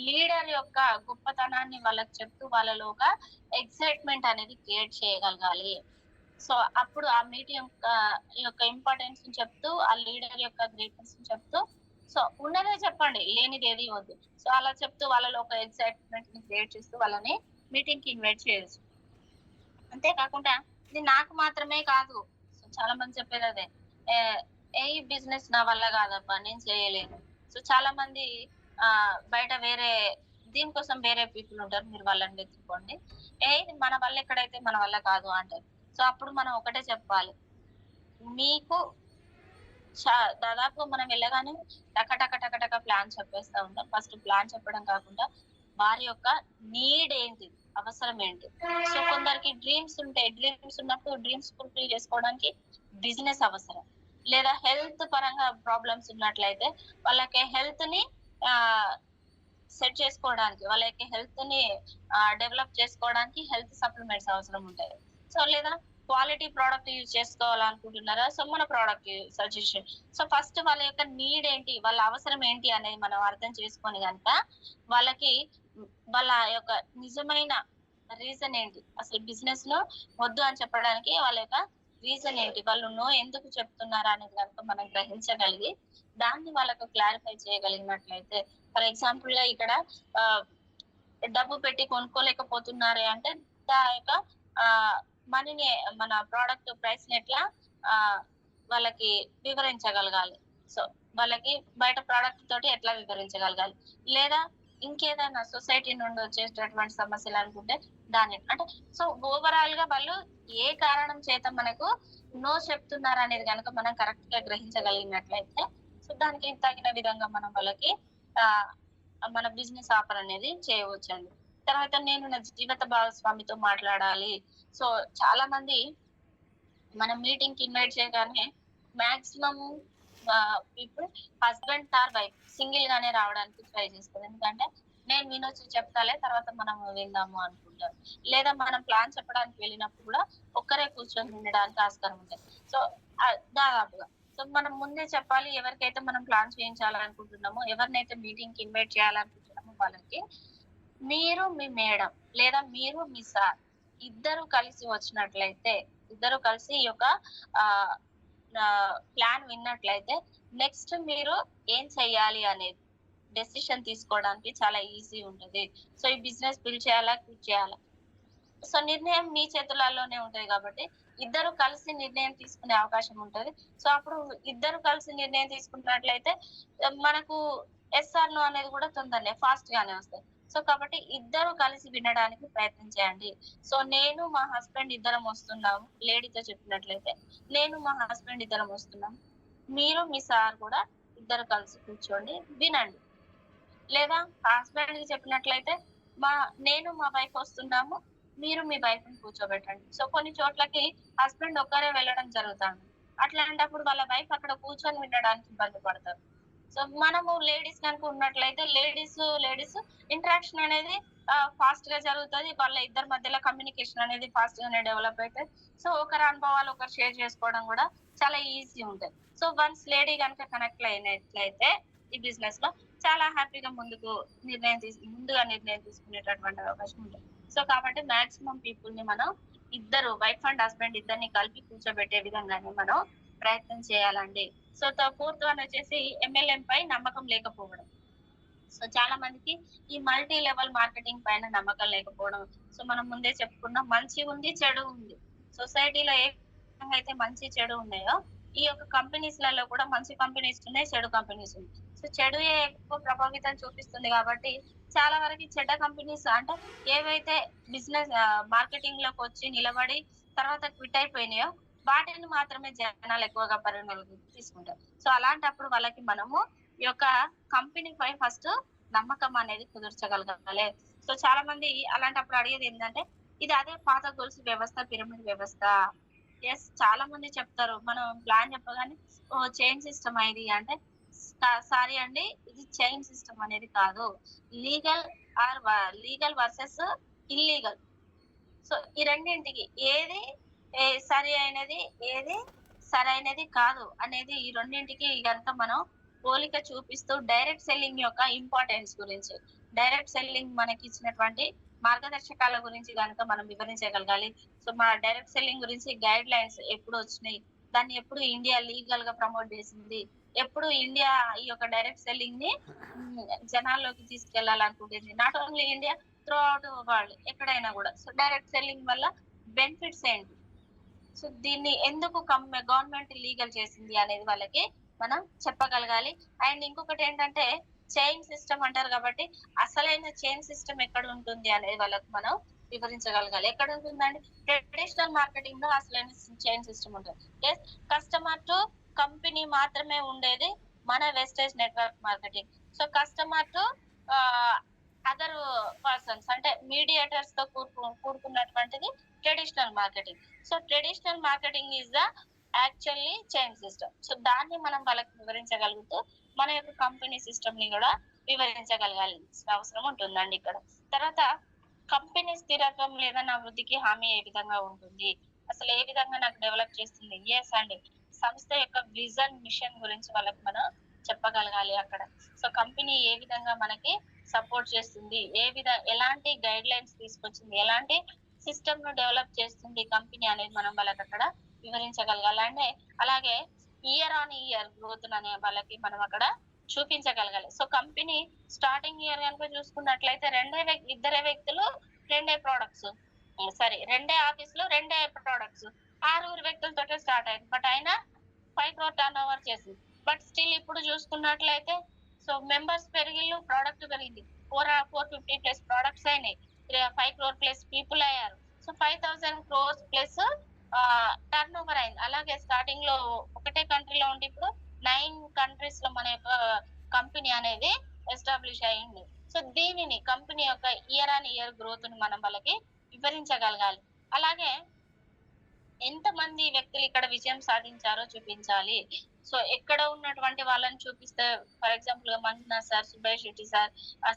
లీడర్ యొక్క గొప్పతనాన్ని వాళ్ళకి చెప్తూ వాళ్ళలో ఒక ఎక్సైట్‌మెంట్ అనేది క్రియేట్ చేయగలగాలి. సో, అప్పుడు ఆ మీటింగ్ యొక్క ఇంపార్టెన్స్‌ని చెప్తూ, ఆ లీడర్ యొక్క గ్రేట్‌నెస్‌ని చెప్తూ, సో, ఉన్నదే చెప్పండి. లేనిదేది వద్దు. సో, అలా చెప్తూ వాళ్ళలో ఒక ఎక్సైట్‌మెంట్‌ని క్రియేట్ చేస్తూ వాళ్ళని మీటింగ్‌కి ఇన్వైట్ చేయొచ్చు. అంతే కాకుండా ఇది నాకు మాత్రమే కాదు. సో, చాలా మంది చెప్పేదదే. ఆహ్, ఈ బిజినెస్ నా వల్ల కాదబ్బా! నేను చేయలేను. సో, చాలా మంది బయట దీనికోసం వేరే పీపుల్ ఉంటారు. మీరు వాళ్ళని వెతుక్కోండి. ఇది మన వల్ల ఎక్కడైతే మన వల్ల కాదు అంటారు. సో, అప్పుడు మనం ఒకటే చెప్పాలి. మీకు దాదాపు మనం వెళ్ళగానే టక టక టక టక ప్లాన్ చెప్పేస్తా ఉంటాం. ఫస్ట్ ప్లాన్ చెప్పడం కాకుండా వారి యొక్క నీడ్ ఏంటి? అవసరం ఏంటి? సో, కొందరికి డ్రీమ్స్ ఉంటాయి. డ్రీమ్స్ ఉన్నప్పుడు డ్రీమ్స్ ఫుల్‌ఫిల్ చేసుకోవడానికి బిజినెస్ అవసరం. లేదా హెల్త్ పరంగా ప్రాబ్లమ్స్ ఉన్నట్లయితే వాళ్ళకి హెల్త్‌ని ఆహ్, సెట్ చేసుకోవడానికి, వాళ్ళ యొక్క హెల్త్‌ని డెవలప్ చేసుకోవడానికి హెల్త్ సప్లిమెంట్స్ అవసరం ఉంటాయి. సో, లేదా క్వాలిటీ ప్రొడక్ట్ యూజ్ చేసుకోవాలనుకుంటున్నారా? సో, మన ప్రొడక్ట్ సజెషన్. సో, ఫస్ట్ వాళ్ళ యొక్క నీడ్ ఏంటి? వాళ్ళ అవసరం ఏంటి అనేది మనం అర్థం చేసుకొని గనక వాళ్ళకి వాళ్ళ యొక్క నిజమైన రీజన్ ఏంటి? అసలు బిజినెస్‌లో వద్దు అని చెప్పడానికి వాళ్ళ యొక్క రీజన్ ఏంటి? వాళ్ళు నో ఎందుకు చెప్తున్నారు అనేది గనుక మనం గ్రహించగలిగి, దాన్ని వాళ్ళకు క్లారిఫై చేయగలిగినట్లయితే ఫర్ ఎగ్జాంపుల్‌గా ఇక్కడ ఆహ్, డబ్బు పెట్టి కొనుక్కోలేకపోతున్నారే అంటే యొక్క ఆహ్, మనీని మన ప్రొడక్ట్ ప్రైస్‌ని ఎట్లా ఆహ్, వాళ్ళకి వివరించగలగాలి. సో, వాళ్ళకి బయట ప్రొడక్ట్ తోటి ఎట్లా వివరించగలగాలి? లేదా ఇంకేదైనా సొసైటీ నుండి వచ్చేటటువంటి సమస్యలనుకుంటే దాన్ని అంటే సో, ఓవరాల్‌గా వాళ్ళు ఏ కారణం చేత మనకు నో చెప్తున్నారనేది గనక మనం కరెక్ట్‌గా గ్రహించగలిగినట్లయితే, సో, దానికి తగిన విధంగా మనం వాళ్ళకి ఆహ్, మన బిజినెస్ ఆఫర్ అనేది చేయవచ్చండి. తర్వాత నేను నా జీవిత భాగస్వామితో మాట్లాడాలి. సో, చాలా మంది మనం మీటింగ్‌కి ఇన్వైట్ చేయగానే maximum people husband or wife single గానే రావడానికి ట్రై చేస్తారు. ఎందుకంటే నేను వినొచ్చు చెప్తాలే తర్వాత మనం విందాము అనుకుంటారు. లేదా మనం ప్లాన్ చెప్పడానికి వెళ్ళినప్పుడు కూడా ఒక్కరే కూర్చొని వినడానికి ఆస్కారం ఉంటది. సో, దాదాపుగా. సో, మనం ముందే చెప్పాలి ఎవరికైతే మనం ప్లాన్ చేయించాలనుకుంటున్నామో, ఎవరినైతే మీటింగ్‌కి ఇన్వైట్ చేయాలనుకుంటున్నామో వాళ్ళకి మీరు మీ మేడం లేదా మీరు మీ సార్ ఇద్దరు కలిసి వచ్చినట్లయితే, ఇద్దరు కలిసి ఈ యొక్క ఆహ్, ప్లాన్ విన్నట్లయితే నెక్స్ట్ మీరు ఏం చెయ్యాలి అనేది డెసిషన్ తీసుకోవడానికి చాలా ఈజీ ఉంటది. సో, ఈ బిజినెస్ బిల్డ్ చేయాలా? క్విట్ చేయాలా? సో, నిర్ణయం మీ చేతులలోనే ఉంటది కాబట్టి, ఇద్దరు కలిసి నిర్ణయం తీసుకునే అవకాశం ఉంటది. సో, అప్పుడు ఇద్దరు కలిసి నిర్ణయం తీసుకున్నట్లయితే మనకు యెస్ ఆర్ నో అనేది కూడా తొందరనే ఫాస్ట్ గానే వస్తది. సో, కాబట్టి ఇద్దరు కలిసి వినడానికి ప్రయత్నం చేయండి. సో, నేను మా హస్బెండ్ ఇద్దరం వస్తున్నాము. లేడీతో చెప్పినట్లయితే, నేను మా హస్బెండ్ ఇద్దరం వస్తున్నాము. మీరు మీ సార్ కూడా ఇద్దరు కలిసి కూర్చోండి, వినండి. లేదా హస్బెండ్‌కి చెప్పినట్లయితే, మా నేను మా వైఫ్ వస్తున్నాము. మీరు మీ వైఫ్‌ని కూర్చోబెట్టండి. సో, కొన్ని చోట్లకి హస్బెండ్ ఒక్కరే వెళ్ళడం జరుగుతాంది. అట్లాంటప్పుడు వాళ్ళ వైఫ్ అక్కడ కూర్చొని వినడానికి ఇబ్బంది పడతారు. సో, మనము లేడీస్ గనుక ఉన్నట్లయితే లేడీస్ ఇంటరాక్షన్ అనేది ఫాస్ట్‌గా జరుగుతది. వాళ్ళ ఇద్దరి మధ్యలో కమ్యూనికేషన్ అనేది ఫాస్ట్‌గానే డెవలప్ అయితది. సో, ఒకరి అనుభవాలు ఒకరు షేర్ చేసుకోవడం గూడా చాలా ఈజీ ఉంటది. సో, వన్స్ లేడీ గనుక కనెక్ట్ అయినట్లయితే ఈ బిజినెస్‌లో చాలా హ్యాపీగా ముందుగా నిర్ణయం తీసుకునేటటువంటి అవకాశం ఉంటది. సో, కాబట్టి మాక్సిమం పీపుల్‌ని మనం ఇద్దరు వైఫ్ అండ్ హస్బెండ్ ఇద్దరిని కలిపి కూర్చోబెట్టే విధంగానే మనం ప్రయత్నం చేయాలండి. సో, ఫోర్త్ వన్ వచ్చేసి ఎంఎల్ఎం పై నమ్మకం లేకపోవడం. సో, చాలా మందికి ఈ మల్టీ లెవెల్ మార్కెటింగ్ పైన నమ్మకం లేకపోవడం. సో, మనం ముందే చెప్పుకున్నాం మంచి ఉంది, చెడు ఉంది. సొసైటీలో ఏ విధంగా అయితే మంచి, చెడు ఉన్నాయో, ఈ యొక్క కంపెనీస్‌లలో కూడా మంచి కంపెనీస్ ఉన్నాయి, చెడు కంపెనీస్ ఉన్నాయి. సో, చెడుయే ఎక్కువ ప్రభావితం చూపిస్తుంది కాబట్టి, చాలా వరకి చెడ్డ కంపెనీస్ అంటే ఏవైతే మార్కెటింగ్‌లోకొచ్చి నిలబడి తర్వాత క్విట్ అయిపోయినాయో, వాటిని మాత్రమే జనాలు ఎక్కువగా పరిగణలోకి తీసుకుంటారు. సో, అలాంటప్పుడు వాళ్ళకి మనము ఈ యొక్క కంపెనీపై ఫస్ట్ నమ్మకం అనేది కుదుర్చగలగాలి. సో, చాలా మంది అలాంటప్పుడు అడిగేదేంటంటే, ఇది అదే పాత గొలుసు వ్యవస్థ, పిరమిడ్ వ్యవస్థ. చాలా మంది చెప్తారు. మనం ప్లాన్ చెప్పగానే, ఓహ్! చైన్ సిస్టమా ఇది అంటే, సారీ అండి. ఇది చైన్ సిస్టమ్ అనేది కాదు. లీగల్ ఆర్ వ లీగల్ వర్సెస్ ఇల్లీగల్. సో, ఈ రెండింటికి ఏది సరి అయినది, ఏది సరైనది కాదు అనేది ఈ రెండింటికి గనుక మనం పోలిక చూపిస్తూ డైరెక్ట్ సెల్లింగ్ యొక్క ఇంపార్టెన్స్ గురించి, డైరెక్ట్ సెల్లింగ్ మనకిచ్చినటువంటి మార్గదర్శకాల గురించి గనుక మనం వివరించగలగాలి. సో, మన డైరెక్ట్ సెల్లింగ్ గురించి గైడ్‌లైన్స్ ఎప్పుడొచ్చినాయి? దాన్ని ఎప్పుడు ఇండియా లీగల్‌గా ప్రమోట్ చేసింది? ఎప్పుడు ఇండియా ఈ యొక్క డైరెక్ట్ సెల్లింగ్‌ని జనాల్లోకి తీసుకెళ్లాలనుకుంటుంది. Not only India throughout world ఎక్కడైనా గూడా. సో, డైరెక్ట్ సెల్లింగ్ వల్ల బెనిఫిట్స్ ఏంటి? సో, దీన్ని ఎందుకు గవర్నమెంట్ లీగల్ చేసింది అనేది వాళ్ళకి మనం చెప్పగలగాలి. అండ్ ఇంకొకటేంటంటే చైన్ సిస్టమ్ అంటారు కాబట్టి, అసలైన చైన్ సిస్టమ్ ఎక్కడుంటుంది అనేది వాళ్ళకి మనం వివరించగలగాలి. ఎక్కడుంటుందండి? ట్రెడిషనల్ మార్కెటింగ్‌లో అసలైన చైన్ సిస్టమ్ ఉంటది. యెస్, కస్టమర్ టు కంపెనీ మాత్రమే ఉండేది మన wastage network marketing. So, customer to ah, other persons అంటే మీడియేటర్స్‌తో కూడుకున్నటువంటిది traditional marketing. So, traditional marketing is the actually chain system. So, దాన్ని మనం వాళ్ళకి వివరించగలుగుతూ, మన యొక్క కంపెనీ సిస్టమ్‌ని గూడా వివరించగలగాల్సిన అవసరం ఉంటుందండి ఇక్కడ. తర్వాత కంపెనీ స్థిరత్వం లేదా నా వృద్ధికి హామీ ఏ విధంగా ఉంటుంది? అసలు ఏ విధంగా నాకు డెవలప్ చేస్తుంది? యెస్ అండి. సంస్థ యొక్క విజన్, మిషన్ గురించి వాళ్ళకి మనం చెప్పగలగాలి అక్కడ. సో, కంపెనీ ఏ విధంగా మనకి సపోర్ట్ చేస్తుంది? ఎలాంటి గైడ్‌లైన్స్ తీసుకొచ్చింది? ఎలాంటి సిస్టమ్‌ను డెవలప్ చేస్తుంది కంపెనీ అనేది మనం వాళ్ళకక్కడ వివరించగలగాలి. అలాగే ఇయర్ ఆన్ ఇయర్ గ్రోత్‌ననే వాళ్ళకి మనం అక్కడ చూపించగలగాలి. సో, కంపెనీ స్టార్టింగ్ ఇయర్ గనుక చూసుకున్నట్లయితే ఇద్దరే వ్యక్తులు, రెండే ప్రొడక్ట్స్. రెండే ఆఫీస్‌లో రెండే ప్రొడక్ట్స్. 6 వ్యక్తులతోటే స్టార్ట్ అయింది. బట్ అయినా 5 క్రోర్ టర్నోవర్ చేసింది. బట్ స్టిల్ ఇప్పుడు చూసుకున్నట్లయితే సో, మెంబర్స్ పెరిగిల్లు, ప్రొడక్ట్ పెరిగింది. 450 ప్లస్ ప్రొడక్ట్స్ అయినాయి. 5 క్రోర్ ప్లస్ పీపుల్ అయ్యారు. సో, 5,000 క్రోర్స్ ప్లస్ టర్నోవర్ అయింది. అలాగే స్టార్టింగ్‌లో ఒకటే కంట్రీలో ఉండి ఇప్పుడు 9 కంట్రీస్‌లో మన యొక్క కంపెనీ అనేది ఎస్టాబ్లిష్ అయింది. సో, దీనిని కంపెనీ యొక్క ఇయర్ ఆన్ ఇయర్ గ్రోత్‌ని మనం వాళ్ళకి వివరించగలగాలి. అలాగే ఎంతమంది వ్యక్తులు ఇక్కడ విజయం సాధించారో చూపించాలి. సో, ఎక్కడ ఉన్నటువంటి వాళ్ళని చూపిస్తే ఫర్ ఎగ్జాంపుల్‌గా Manjunath sir, Subhesh Shetty sir,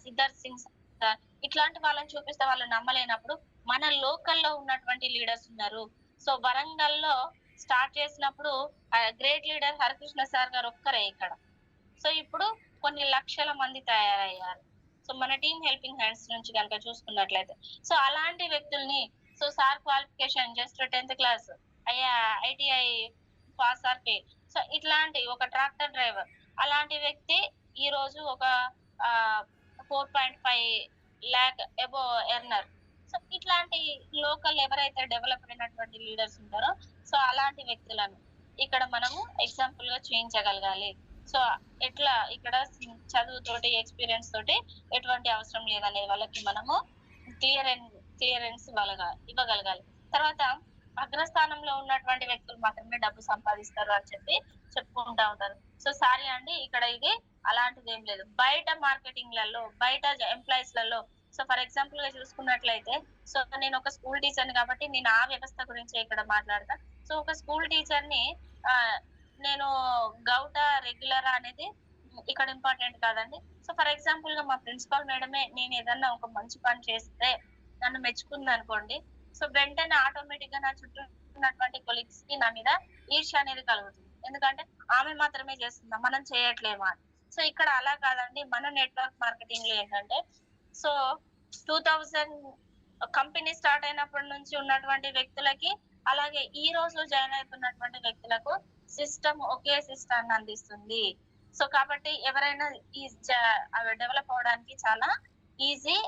Siddharth Singh sir ఇట్లాంటి వాళ్ళని చూపిస్తే వాళ్ళు నమ్మలేనప్పుడు మన లోకల్‌లో ఉన్నటువంటి లీడర్స్ ఉన్నారు. సో, వరంగల్‌లో స్టార్ట్ చేసినప్పుడు గ్రేట్ లీడర్ హరికృష్ణ సార్ గారు ఒక్కరే ఇక్కడ. సో, ఇప్పుడు కొన్ని లక్షల మంది తయారయ్యారు. సో, మన టీమ్ హెల్పింగ్ హ్యాండ్స్ నుంచి గనుక చూసుకున్నట్లయితే. సో, అలాంటి వ్యక్తుల్ని so, sir qualification just 10th class, ITI pass or fail. So ఇట్లాంటి ఒక ట్రాక్టర్ డ్రైవర్ అలాంటి వ్యక్తి ఈ రోజు ఒక 4.5 lakh అబో ఎర్నర్. సో ఇట్లాంటి లోకల్ ఎవరైతే డెవలప్ అయినటువంటి లీడర్స్ ఉంటారో సో అలాంటి వ్యక్తులను ఇక్కడ మనము ఎగ్జాంపుల్ గా చూపించగలగాలి. సో ఎట్లా ఇక్కడ చదువుతోటి ఎక్స్పీరియన్స్ తోటి ఎటువంటి అవసరం లేదనే వాళ్ళకి మనము క్లియరెన్స్ ఇవ్వగలగాలి. తర్వాత అగ్రస్థానంలో ఉన్నటువంటి వ్యక్తులు మాత్రమే డబ్బు సంపాదిస్తారు అని చెప్పి చెప్పుకుంటా ఉంటారు. సో సారీ అండి, ఇక్కడ ఇది అలాంటిది ఏం లేదు. బయట మార్కెటింగ్ లలో, బయట ఎంప్లాయీస్ లలో, సో ఫర్ ఎగ్జాంపుల్ గా చూసుకున్నట్లయితే, సో నేను ఒక స్కూల్ టీచర్ కాబట్టి నేను ఆ వ్యవస్థ గురించి ఇక్కడ మాట్లాడతా. సో ఒక స్కూల్ టీచర్ ని నేను గౌట రెగ్యులర్ అనేది ఇక్కడ ఇంపార్టెంట్ కాదండి. సో ఫర్ ఎగ్జాంపుల్ గా మా ప్రిన్సిపాల్ మేడమే నేను ఏదన్నా ఒక మంచి పని చేస్తే నన్ను మెచ్చుకుంది అనుకోండి, సో వెంటనే ఆటోమేటిక్ గా నా చుట్టూ ఉన్నటువంటి కొలీగ్స్ కి నా మీద ఈర్ష్య అనేది కలుగుతుంది. ఎందుకంటే ఆమె మాత్రమే చేస్తుందా, మనం చేయట్లేమా. సో ఇక్కడ అలా కాదండి. మన నెట్వర్క్ మార్కెటింగ్ లో ఏంటంటే, సో 2000 కంపెనీ స్టార్ట్ అయినప్పటి నుంచి ఉన్నటువంటి వ్యక్తులకి, అలాగే ఈ రోజు జాయిన్ అవుతున్నటువంటి వ్యక్తులకు సిస్టమ్ ఒకే సిస్టమ్ అందిస్తుంది. సో కాబట్టి ఎవరైనా ఈ డెవలప్ అవడానికి చాలా ఈజీ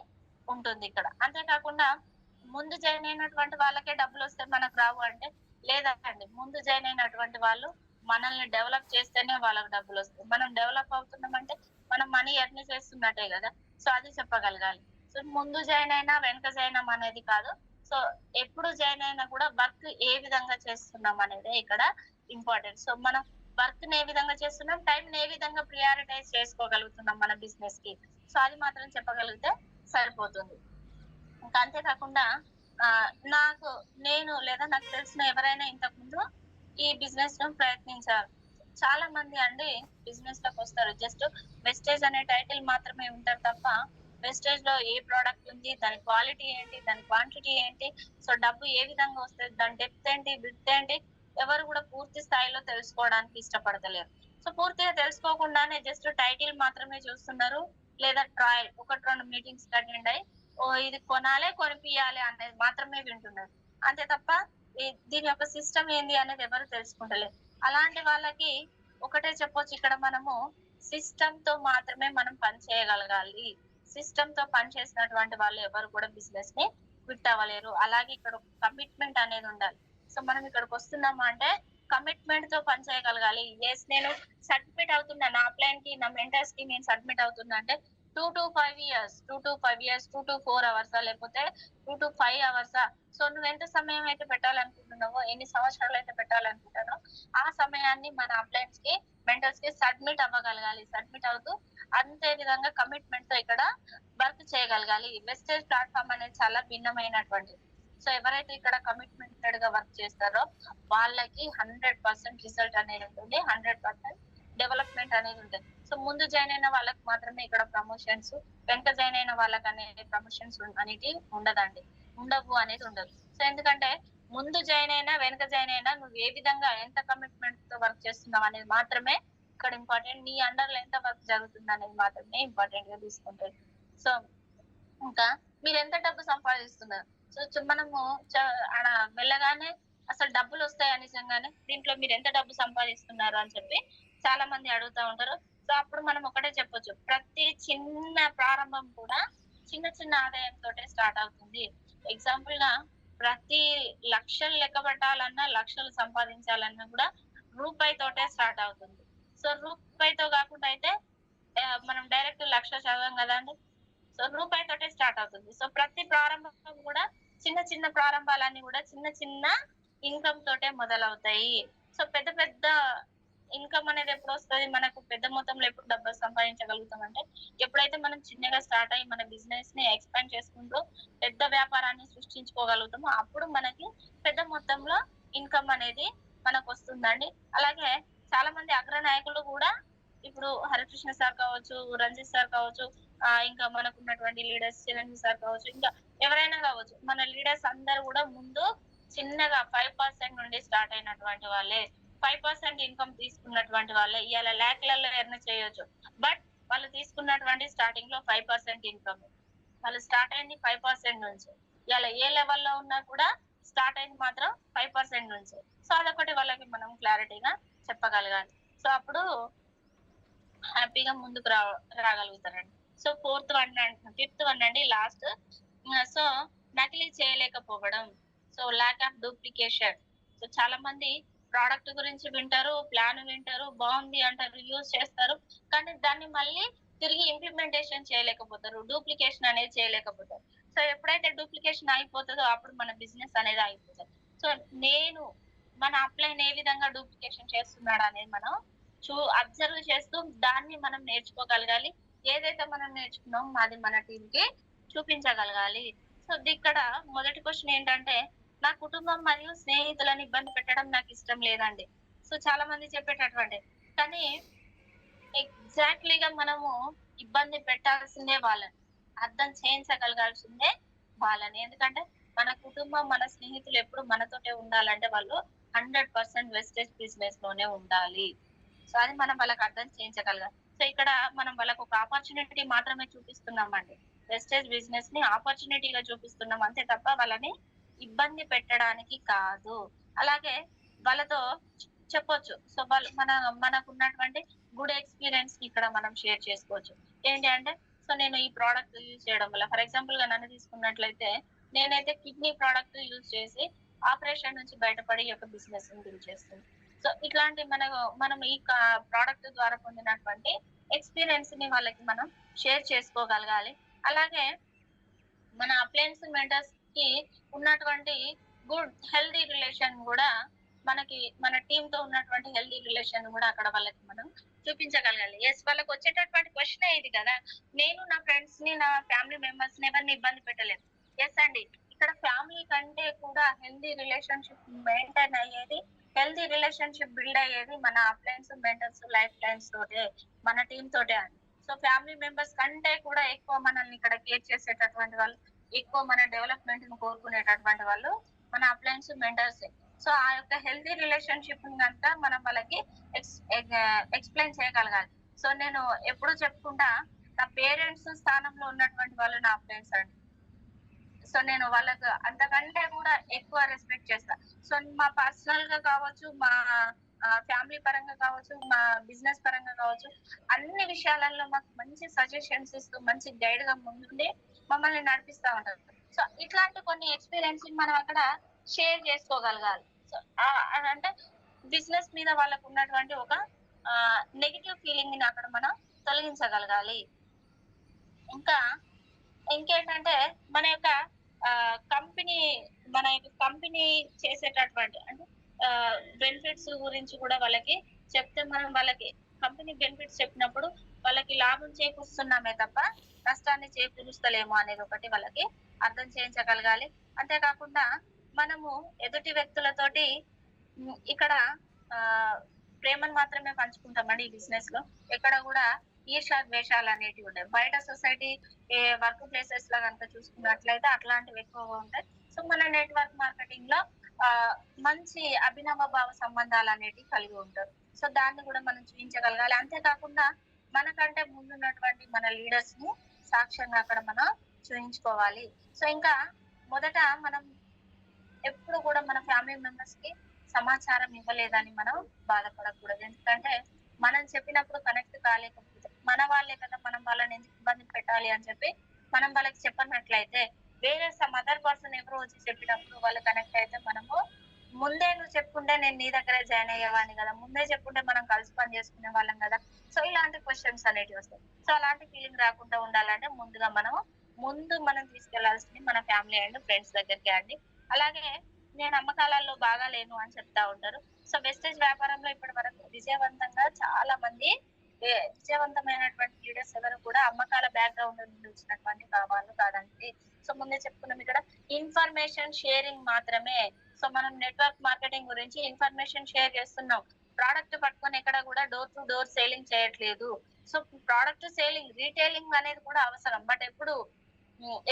ఉంటుంది ఇక్కడ. అంతేకాకుండా ముందు జాయిన్ అయినటువంటి వాళ్ళకే డబ్బులు వస్తే మనకు రావు అంటే లేదండి. ముందు జాయిన్ అయినటువంటి వాళ్ళు మనల్ని డెవలప్ చేస్తేనే వాళ్ళకి డబ్బులు వస్తాయి. మనం డెవలప్ అవుతున్నామంటే మనం మనీ ఎర్న్ చేస్తున్నట్టే కదా. సో అది చెప్పగలగాలి. సో ముందు జాయిన్ అయినా వెనక జాయిన్ అనేది కాదు. సో ఎప్పుడు జాయిన్ అయినా కూడా వర్క్ ఏ విధంగా చేస్తున్నాం అనేది ఇక్కడ ఇంపార్టెంట్. సో మనం వర్క్ ని ఏ విధంగా చేస్తున్నాం, టైం ఏ విధంగా ప్రియారిటైజ్ చేసుకోగలుగుతున్నాం మన బిజినెస్ కి. సో అది మాత్రం చెప్పగలిగితే సరిపోతుంది. ఇంకా అంతేకాకుండా నేను లేదా నాకు తెలిసిన ఎవరైనా ఇంతకు ముందు ఈ బిజినెస్ ను ప్రయత్నించారు. చాలా మంది అండి బిజినెస్ లోకి వస్తారు, జస్ట్ వెస్టేజ్ అనే టైటిల్ మాత్రమే ఉంటారు తప్ప వెస్టేజ్ లో ఏ ప్రోడక్ట్ ఉంది, దాని క్వాలిటీ ఏంటి, దాని క్వాంటిటీ ఏంటి, సో డబ్బు ఏ విధంగా వస్తుంది, దాని డెప్త్ ఏంటి, విడ్త్ ఏంటి, ఎవరు కూడా పూర్తి స్థాయిలో తెలుసుకోవడానికి ఇష్టపడతలేరు. సో పూర్తిగా తెలుసుకోకుండానే జస్ట్ టైటిల్ మాత్రమే చూస్తున్నారు, లేదా ట్రయల్ 1-2 మీటింగ్స్ అటెండ్ అయ్యి ఇది కొనాలి కొనిపియాలి అనేది మాత్రమే వింటున్నారు. అంతే తప్ప దీని యొక్క సిస్టమ్ ఏంది అనేది ఎవరు తెలుసుకుంటలేరు. అలాంటి వాళ్ళకి ఒకటే చెప్పొచ్చు, ఇక్కడ మనము సిస్టమ్ తో మాత్రమే మనం పని చేయగలగాలి. సిస్టమ్ తో పని చేసినటువంటి వాళ్ళు ఎవరు కూడా బిజినెస్ ని క్విట్ అవ్వలేరు. అలాగే ఇక్కడ కమిట్మెంట్ అనేది ఉండాలి. సో మనం ఇక్కడికి వస్తున్నామా అంటే కమిట్మెంట్ తో పని చేయగలగాలి. ఎస్, నేను సబ్మిట్ అవుతున్నా నా అప్లైన్ కి, నా మెంటర్స్ కి నేను సబ్మిట్ అవుతున్నా అంటే 2 to 5 years, 2 to 4 hours, లేకపోతే 2 to 5 hours. సో నువ్వు ఎంత సమయం అయితే పెట్టాలనుకుంటున్నావో, ఎన్ని సంవత్సరాలు అయితే పెట్టాలనుకుంటున్నావో ఆ సమయాన్ని మన అప్లైన్స్ కి, మెంటర్స్ కి సబ్మిట్ అవ్వగలగాలి. సబ్మిట్ అవుతూ అంతే విధంగా కమిట్మెంట్ తో ఇక్కడ వర్క్ చేయగలగాలి. వెస్టేజ్ ప్లాట్ఫామ్ అనేది చాలా భిన్నమైనటువంటి. సో ఎవరైతే ఇక్కడ కమిట్మెంటెడ్ గా వర్క్ చేస్తారో వాళ్ళకి 100% రిజల్ట్ అనేది ఉంటుంది, 100% డెవలప్మెంట్ అనేది ఉంటుంది. సో ముందు జాయిన్ అయిన వాళ్ళకి మాత్రమే ఇక్కడ ప్రమోషన్స్, వెనక జాయిన్ అయిన వాళ్ళకి అనేది ప్రమోషన్స్ అనేది ఉండవు అనేది ఉండదు. సో ఎందుకంటే ముందు జాయిన్ అయినా వెనక జాయిన్ అయినా నువ్వు ఏ విధంగా ఎంత కమిట్మెంట్ తో వర్క్ చేస్తున్నావు అనేది మాత్రమే ఇక్కడ ఇంపార్టెంట్. నీ అండర్ లో ఎంత వర్క్ జరుగుతుంది అనేది మాత్రమే ఇంపార్టెంట్ గా తీసుకుంటారు. సో ఇంకా మీరు ఎంత డబ్బు సంపాదిస్తున్నారు, సో మనము వెళ్ళగానే అసలు డబ్బులు వస్తాయా నిజంగానే, దీంట్లో మీరు ఎంత డబ్బు సంపాదిస్తున్నారు అని చెప్పి చాలా మంది అడుగుతా ఉంటారు. సో అప్పుడు మనం ఒకటే చెప్పొచ్చు, ప్రతి చిన్న ప్రారంభం కూడా చిన్న చిన్న ఆదాయంతో స్టార్ట్ అవుతుంది. ఎగ్జాంపుల్ గా ప్రతి లక్షలు లెక్క పెట్టాలన్నా, లక్షలు సంపాదించాలన్నా కూడా రూపాయితోటే స్టార్ట్ అవుతుంది. సో రూపాయితో కాకుండా అయితే మనం డైరెక్ట్ 1,00,000 చదవం కదా అండి. సో రూపాయితోటే స్టార్ట్ అవుతుంది. సో ప్రతి ప్రారంభం కూడా చిన్న చిన్న ప్రారంభాలన్నీ కూడా చిన్న చిన్న ఇన్కమ్ తోటే మొదలవుతాయి. సో పెద్ద పెద్ద ఇన్కమ్ అనేది ఎప్పుడు వస్తుంది, మనకు పెద్ద మొత్తంలో ఎప్పుడు డబ్బులు సంపాదించగలుగుతాం అంటే ఎప్పుడైతే మనం చిన్నగా స్టార్ట్ అయ్యి మన బిజినెస్ ని ఎక్స్పాండ్ చేసుకుంటూ పెద్ద వ్యాపారాన్ని సృష్టించుకోగలుగుతామో అప్పుడు మనకి పెద్ద మొత్తంలో ఇన్కమ్ అనేది మనకు వస్తుందండి. అలాగే చాలా మంది అగ్ర నాయకులు కూడా ఇప్పుడు హరికృష్ణ సార్ కావచ్చు, రంజిత్ సార్ కావచ్చు, ఇంకా మనకు ఉన్నటువంటి లీడర్స్ చిరంజీవి సార్ కావచ్చు, ఇంకా ఎవరైనా కావచ్చు, మన లీడర్స్ అందరు కూడా ముందు చిన్నగా 5% నుండి స్టార్ట్ అయినటువంటి వాళ్ళే, 5% ఇన్కమ్ తీసుకున్నటువంటి వాళ్ళే ఇవాళ లాక్లలో ఎర్న్ చేయొచ్చు. బట్ వాళ్ళు తీసుకున్నటువంటి స్టార్టింగ్ లో 5% ఇన్కమ్, వాళ్ళు స్టార్ట్ అయింది 5% నుంచి. ఇలా ఏ లెవెల్లో ఉన్నా కూడా స్టార్ట్ అయింది మాత్రం 5% నుంచి. సో అదొకటి వాళ్ళకి మనం క్లారిటీగా చెప్పగలగాలి. సో అప్పుడు హ్యాపీగా ముందుకు రాగలుగుతారండి. సో ఫిఫ్త్ వన్ అండి లాస్ట్. సో నకిలీ చేయలేకపోవడం. So lack of duplication. So చాలా మంది ప్రోడక్ట్ గురించి వింటారు, ప్లాన్ వింటారు, బాగుంది అంటారు, యూజ్ చేస్తారు. కానీ దాన్ని మళ్ళీ తిరిగి ఇంప్లిమెంటేషన్ చేయలేకపోతారు. డూప్లికేషన్ అనేది చేయలేకపోతారు. సో ఎప్పుడైతే డూప్లికేషన్ అయిపోతుందో అప్పుడు మన బిజినెస్ అనేది అయిపోతుంది. సో నేను మన అప్లైన్ ఏ విధంగా డూప్లికేషన్ చేస్తున్నాడు అనేది మనం అబ్జర్వ్ చేస్తూ దాన్ని మనం నేర్చుకోగలగాలి. ఏదైతే మనం నేర్చుకున్నామో అది మన టీంకి చూపించగలగాలి. సో ఇక్కడ మొదటి క్వశ్చన్ ఏంటంటే, నా కుటుంబం మరియు స్నేహితులను ఇబ్బంది పెట్టడం నాకు ఇష్టం లేదండి. సో చాలా మంది చెప్పేటటువంటి కానీ ఎగ్జాక్ట్లీగా మనము ఇబ్బంది పెట్టాల్సిందే వాళ్ళని, అర్థం చేయించగలగాల్సిందే వాళ్ళని. ఎందుకంటే మన కుటుంబం, మన స్నేహితులు ఎప్పుడు మనతోటే ఉండాలంటే వాళ్ళు 100% వెస్టేజ్ బిజినెస్ లోనే ఉండాలి. సో అది మనం వాళ్ళకి అర్థం చేయించగలగాలి. సో ఇక్కడ మనం వాళ్ళకి ఒక ఆపర్చునిటీ మాత్రమే చూపిస్తున్నామండి. వెస్టేజ్ బిజినెస్ ని ఆపర్చునిటీగా చూపిస్తున్నాం అంతే తప్ప వాళ్ళని ఇబ్బంది పెట్టడానికి కాదు. అలాగే వాళ్ళతో చెప్పొచ్చు. సో వాళ్ళు మనకు ఉన్నటువంటి గుడ్ ఎక్స్పీరియన్స్ ని ఇక్కడ మనం షేర్ చేసుకోవచ్చు. ఏంటి అంటే, సో నేను ఈ ప్రోడక్ట్ యూజ్ చేయడం వల్ల, ఫర్ ఎగ్జాంపుల్ గా నన్ను తీసుకున్నట్లయితే నేనైతే కిడ్నీ ప్రోడక్ట్ యూజ్ చేసి ఆపరేషన్ నుంచి బయటపడి ఈ యొక్క బిజినెస్ ని బిల్డ్ చేస్తుంది. సో ఇట్లాంటి మనం ఈ ప్రోడక్ట్ ద్వారా పొందినటువంటి ఎక్స్పీరియన్స్ ని వాళ్ళకి మనం షేర్ చేసుకోగలగాలి. అలాగే మన అప్లయన్స్ మెంటర్స్ కి ఉన్నటువంటి గుడ్ హెల్దీ రిలేషన్ కూడా మనకి మన టీమ్ తో ఉన్నటువంటి హెల్దీ రిలేషన్ కూడా అక్కడ వాళ్ళకి మనం చూపించగలగాలి. ఎస్, వాళ్ళకి వచ్చేటటువంటి క్వశ్చన్ ఇది కదా, నేను నా ఫ్రెండ్స్ ని, నా ఫ్యామిలీ మెంబర్స్ ని ఎవరిని ఇబ్బంది పెట్టలేదు. ఎస్ అండి, ఇక్కడ ఫ్యామిలీ కంటే కూడా హెల్దీ రిలేషన్షిప్ మెయింటైన్ అయ్యేది, హెల్దీ రిలేషన్షిప్ బిల్డ్ అయ్యేది మన అప్లయన్స్ మెంటర్స్ లైఫ్ లైన్స్ తోటే, మన టీమ్ తోటే అండి. సో ఫ్యామిలీ మెంబర్స్ కంటే కూడా ఎక్కువ మనల్ని ఇక్కడ కేర్ చేసేటటువంటి వాళ్ళు, ఎక్కువ మన డెవలప్మెంట్ ని కోరుకునేటటువంటి వాళ్ళు మన అప్లయన్స్ మెంటర్స్. సో ఆ యొక్క హెల్తీ రిలేషన్షిప్ కనుక మనం వాళ్ళకి ఎక్స్ప్లెయిన్ చేయగలగాలి. సో నేను ఎప్పుడు చెప్పుకుంటా, నా పేరెంట్స్ స్థానంలో ఉన్నటువంటి వాళ్ళు నా అప్లయన్స్ అండి. సో నేను వాళ్ళకు అంతకంటే కూడా ఎక్కువ రెస్పెక్ట్ చేస్తా. సో మా పర్సనల్ గా కావచ్చు, మా ఫ్యామిలీ పరంగా కావచ్చు, మా బిజినెస్ పరంగా కావచ్చు, అన్ని విషయాలలో మాకు మంచి సజెషన్స్ ఇస్తూ మంచి గైడ్ గా ముందుండి మమ్మల్ని నడిపిస్తా ఉంటారు. సో ఇట్లాంటి కొన్ని ఎక్స్పీరియన్స్ మనం అక్కడ షేర్ చేసుకోగలగాలి. సో అంటే బిజినెస్ మీద వాళ్ళకు ఉన్నటువంటి ఒక నెగిటివ్ ఫీలింగ్ ని అక్కడ మనం తొలగించగలగాలి. ఇంకా ఇంకేంటంటే మన యొక్క కంపెనీ చేసేటటువంటి అంటే బెనిఫిట్స్ గురించి కూడా వాళ్ళకి చెప్తే, మనం వాళ్ళకి కంపెనీ బెనిఫిట్స్ చెప్పినప్పుడు వాళ్ళకి లాభం చేకూరుస్తున్నామే తప్ప నష్టాన్ని చేకూరుస్తలేము అనేది ఒకటి వాళ్ళకి అర్థం చేయించగలగాలి. అంతేకాకుండా మనము ఎదుటి వ్యక్తులతోటి ఇక్కడ ప్రేమను మాత్రమే పంచుకుంటామండి ఈ బిజినెస్ లో. ఎక్కడ కూడా ఈర్షా ద్వేషాలు అనేటివి ఉంటాయి. బయట సొసైటీ వర్క్ ప్లేసెస్ లో కనుక చూసుకున్నట్లయితే అట్లాంటివి ఎక్కువగా ఉంటాయి. సో మన నెట్వర్క్ మార్కెటింగ్ లో మంచి అభినవ భావ సంబంధాలు అనేటివి కలిగి ఉంటారు. సో దాన్ని కూడా మనం చూపించగలగాలి. అంతేకాకుండా మనకంటే ముందున్నటువంటి మన లీడర్స్ ని సాక్ష్యంగా అక్కడ మనం చూపించుకోవాలి. సో ఇంకా మొదట మనం ఎప్పుడు కూడా మన ఫ్యామిలీ మెంబర్స్ కి సమాచారం ఇవ్వలేదని మనం బాధపడకూడదు. ఎందుకంటే మనం చెప్పినప్పుడు కనెక్ట్ కాలేకపోతే మన వాళ్ళే కదా, మనం వాళ్ళని ఎందుకు ఇబ్బంది పెట్టాలి అని చెప్పి మనం వాళ్ళకి చెప్పనట్లయితే, వేరే సమ్ అదర్ పర్సన్ ఎవరో వచ్చి చెప్పినప్పుడు వాళ్ళు కనెక్ట్ అయితే, మనము ముందే నువ్వు చెప్పుకుంటే నేను నీ దగ్గరే జాయిన్ అయ్యేవాడిని కదా, ముందే చెప్పుకుంటే మనం కలిసి పని చేసుకునే వాళ్ళం కదా. సో ఇలాంటి క్వశ్చన్స్ అనేటివి వస్తాయి. సో అలాంటి ఫీలింగ్ రాకుండా ఉండాలంటే ముందుగా మనం తీసుకెళ్లాల్సింది మన ఫ్యామిలీ అండ్ ఫ్రెండ్స్ దగ్గరికి అండి. అలాగే నేను అమ్మకాలలో బాగా లేను అని చెప్తా ఉంటారు. సో వెస్టేజ్ వ్యాపారంలో ఇప్పటి వరకు విజయవంతంగా చాలా మంది విజయవంతమైనటువంటి లీడర్స్ ఎవరు కూడా అమ్మకాల బ్యాక్గ్రౌండ్ నుండి వచ్చినటువంటి వాళ్ళు కాదండి. సో ముందే చెప్పుకున్నాం, ఇక్కడ ఇన్ఫర్మేషన్ షేరింగ్ మాత్రమే. సో మనం నెట్వర్క్ మార్కెటింగ్ గురించి ఇన్ఫర్మేషన్ షేర్ చేస్తున్నాం. ప్రోడక్ట్ పట్టుకొని ఎక్కడ కూడా డోర్ టు డోర్ సేలింగ్ చేయట్లేదు. సో ప్రోడక్ట్ సేలింగ్, రీటైలింగ్ అనేది కూడా అవసరం, బట్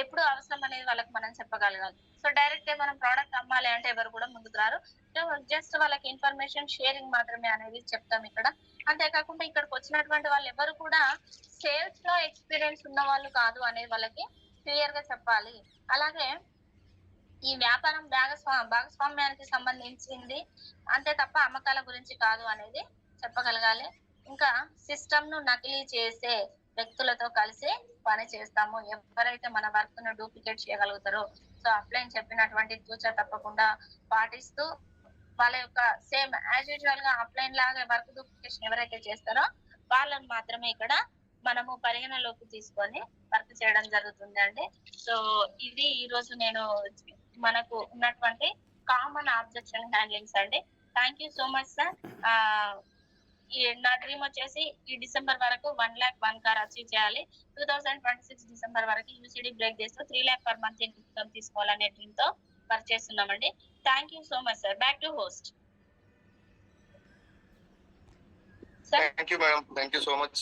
ఎప్పుడు అవసరం అనేది వాళ్ళకి మనం చెప్పగలగాలి. సో డైరెక్ట్ మనం ప్రోడక్ట్ అమ్మాలి అంటే ఎవరు కూడా ముందుకు రారు. జస్ట్ వాళ్ళకి ఇన్ఫర్మేషన్ షేరింగ్ మాత్రమే అనేది చెప్తాం ఇక్కడ. అంతేకాకుండా ఇక్కడికి వచ్చినటువంటి వాళ్ళు ఎవరు కూడా సేల్స్ లో ఎక్స్పీరియన్స్ ఉన్న వాళ్ళు కాదు అనేది వాళ్ళకి క్లియర్ గా చెప్పాలి. అలాగే ఈ వ్యాపారం భాగస్వామ్యానికి సంబంధించింది అంతే తప్ప అమ్మకాల గురించి కాదు అనేది చెప్పగలగాలి. ఇంకా సిస్టమ్ ను నకిలీ చేసే వ్యక్తులతో కలిసి పని చేస్తాము. ఎవరైతే మన వర్క్ ను డూప్లికేట్ చేయగలుగుతారో, సో అప్లైన్ చెప్పినటువంటి తూచా తప్పకుండా పాటిస్తూ వాళ్ళ యొక్క సేమ్ యాజ్ యూజువల్ గా అప్లైన్ లాగా వర్క్ డూప్లికేషన్ ఎవరైతే చేస్తారో వాళ్ళని మాత్రమే ఇక్కడ మనము పరిగణలోకి తీసుకొని వర్క్ చేయడం జరుగుతుంది అండి. సో ఇది ఈ రోజు నేను మనకు ఉన్నటువంటి కామన్ ఆబ్జెక్షన్ హ్యాండ్లింగ్స్ అండి. Thank you so much sir. నా డ్రీమ్ వచ్చేసి ఈ డిసెంబర్ వరకు 1,01,000 కార్ అచీవ్ చేయాలి. 2026 డిసెంబర్ వరకు యూసీడీ బ్రేక్ చేస్తూ 3,00,000 పర్ మంత్ ఇన్కమ్ తీసుకోవాలనే డ్రీమ్ తో వర్క్ చేస్తున్నామండి. Thank you so much sir. Back to host. Thank you, madam. Thank you so much.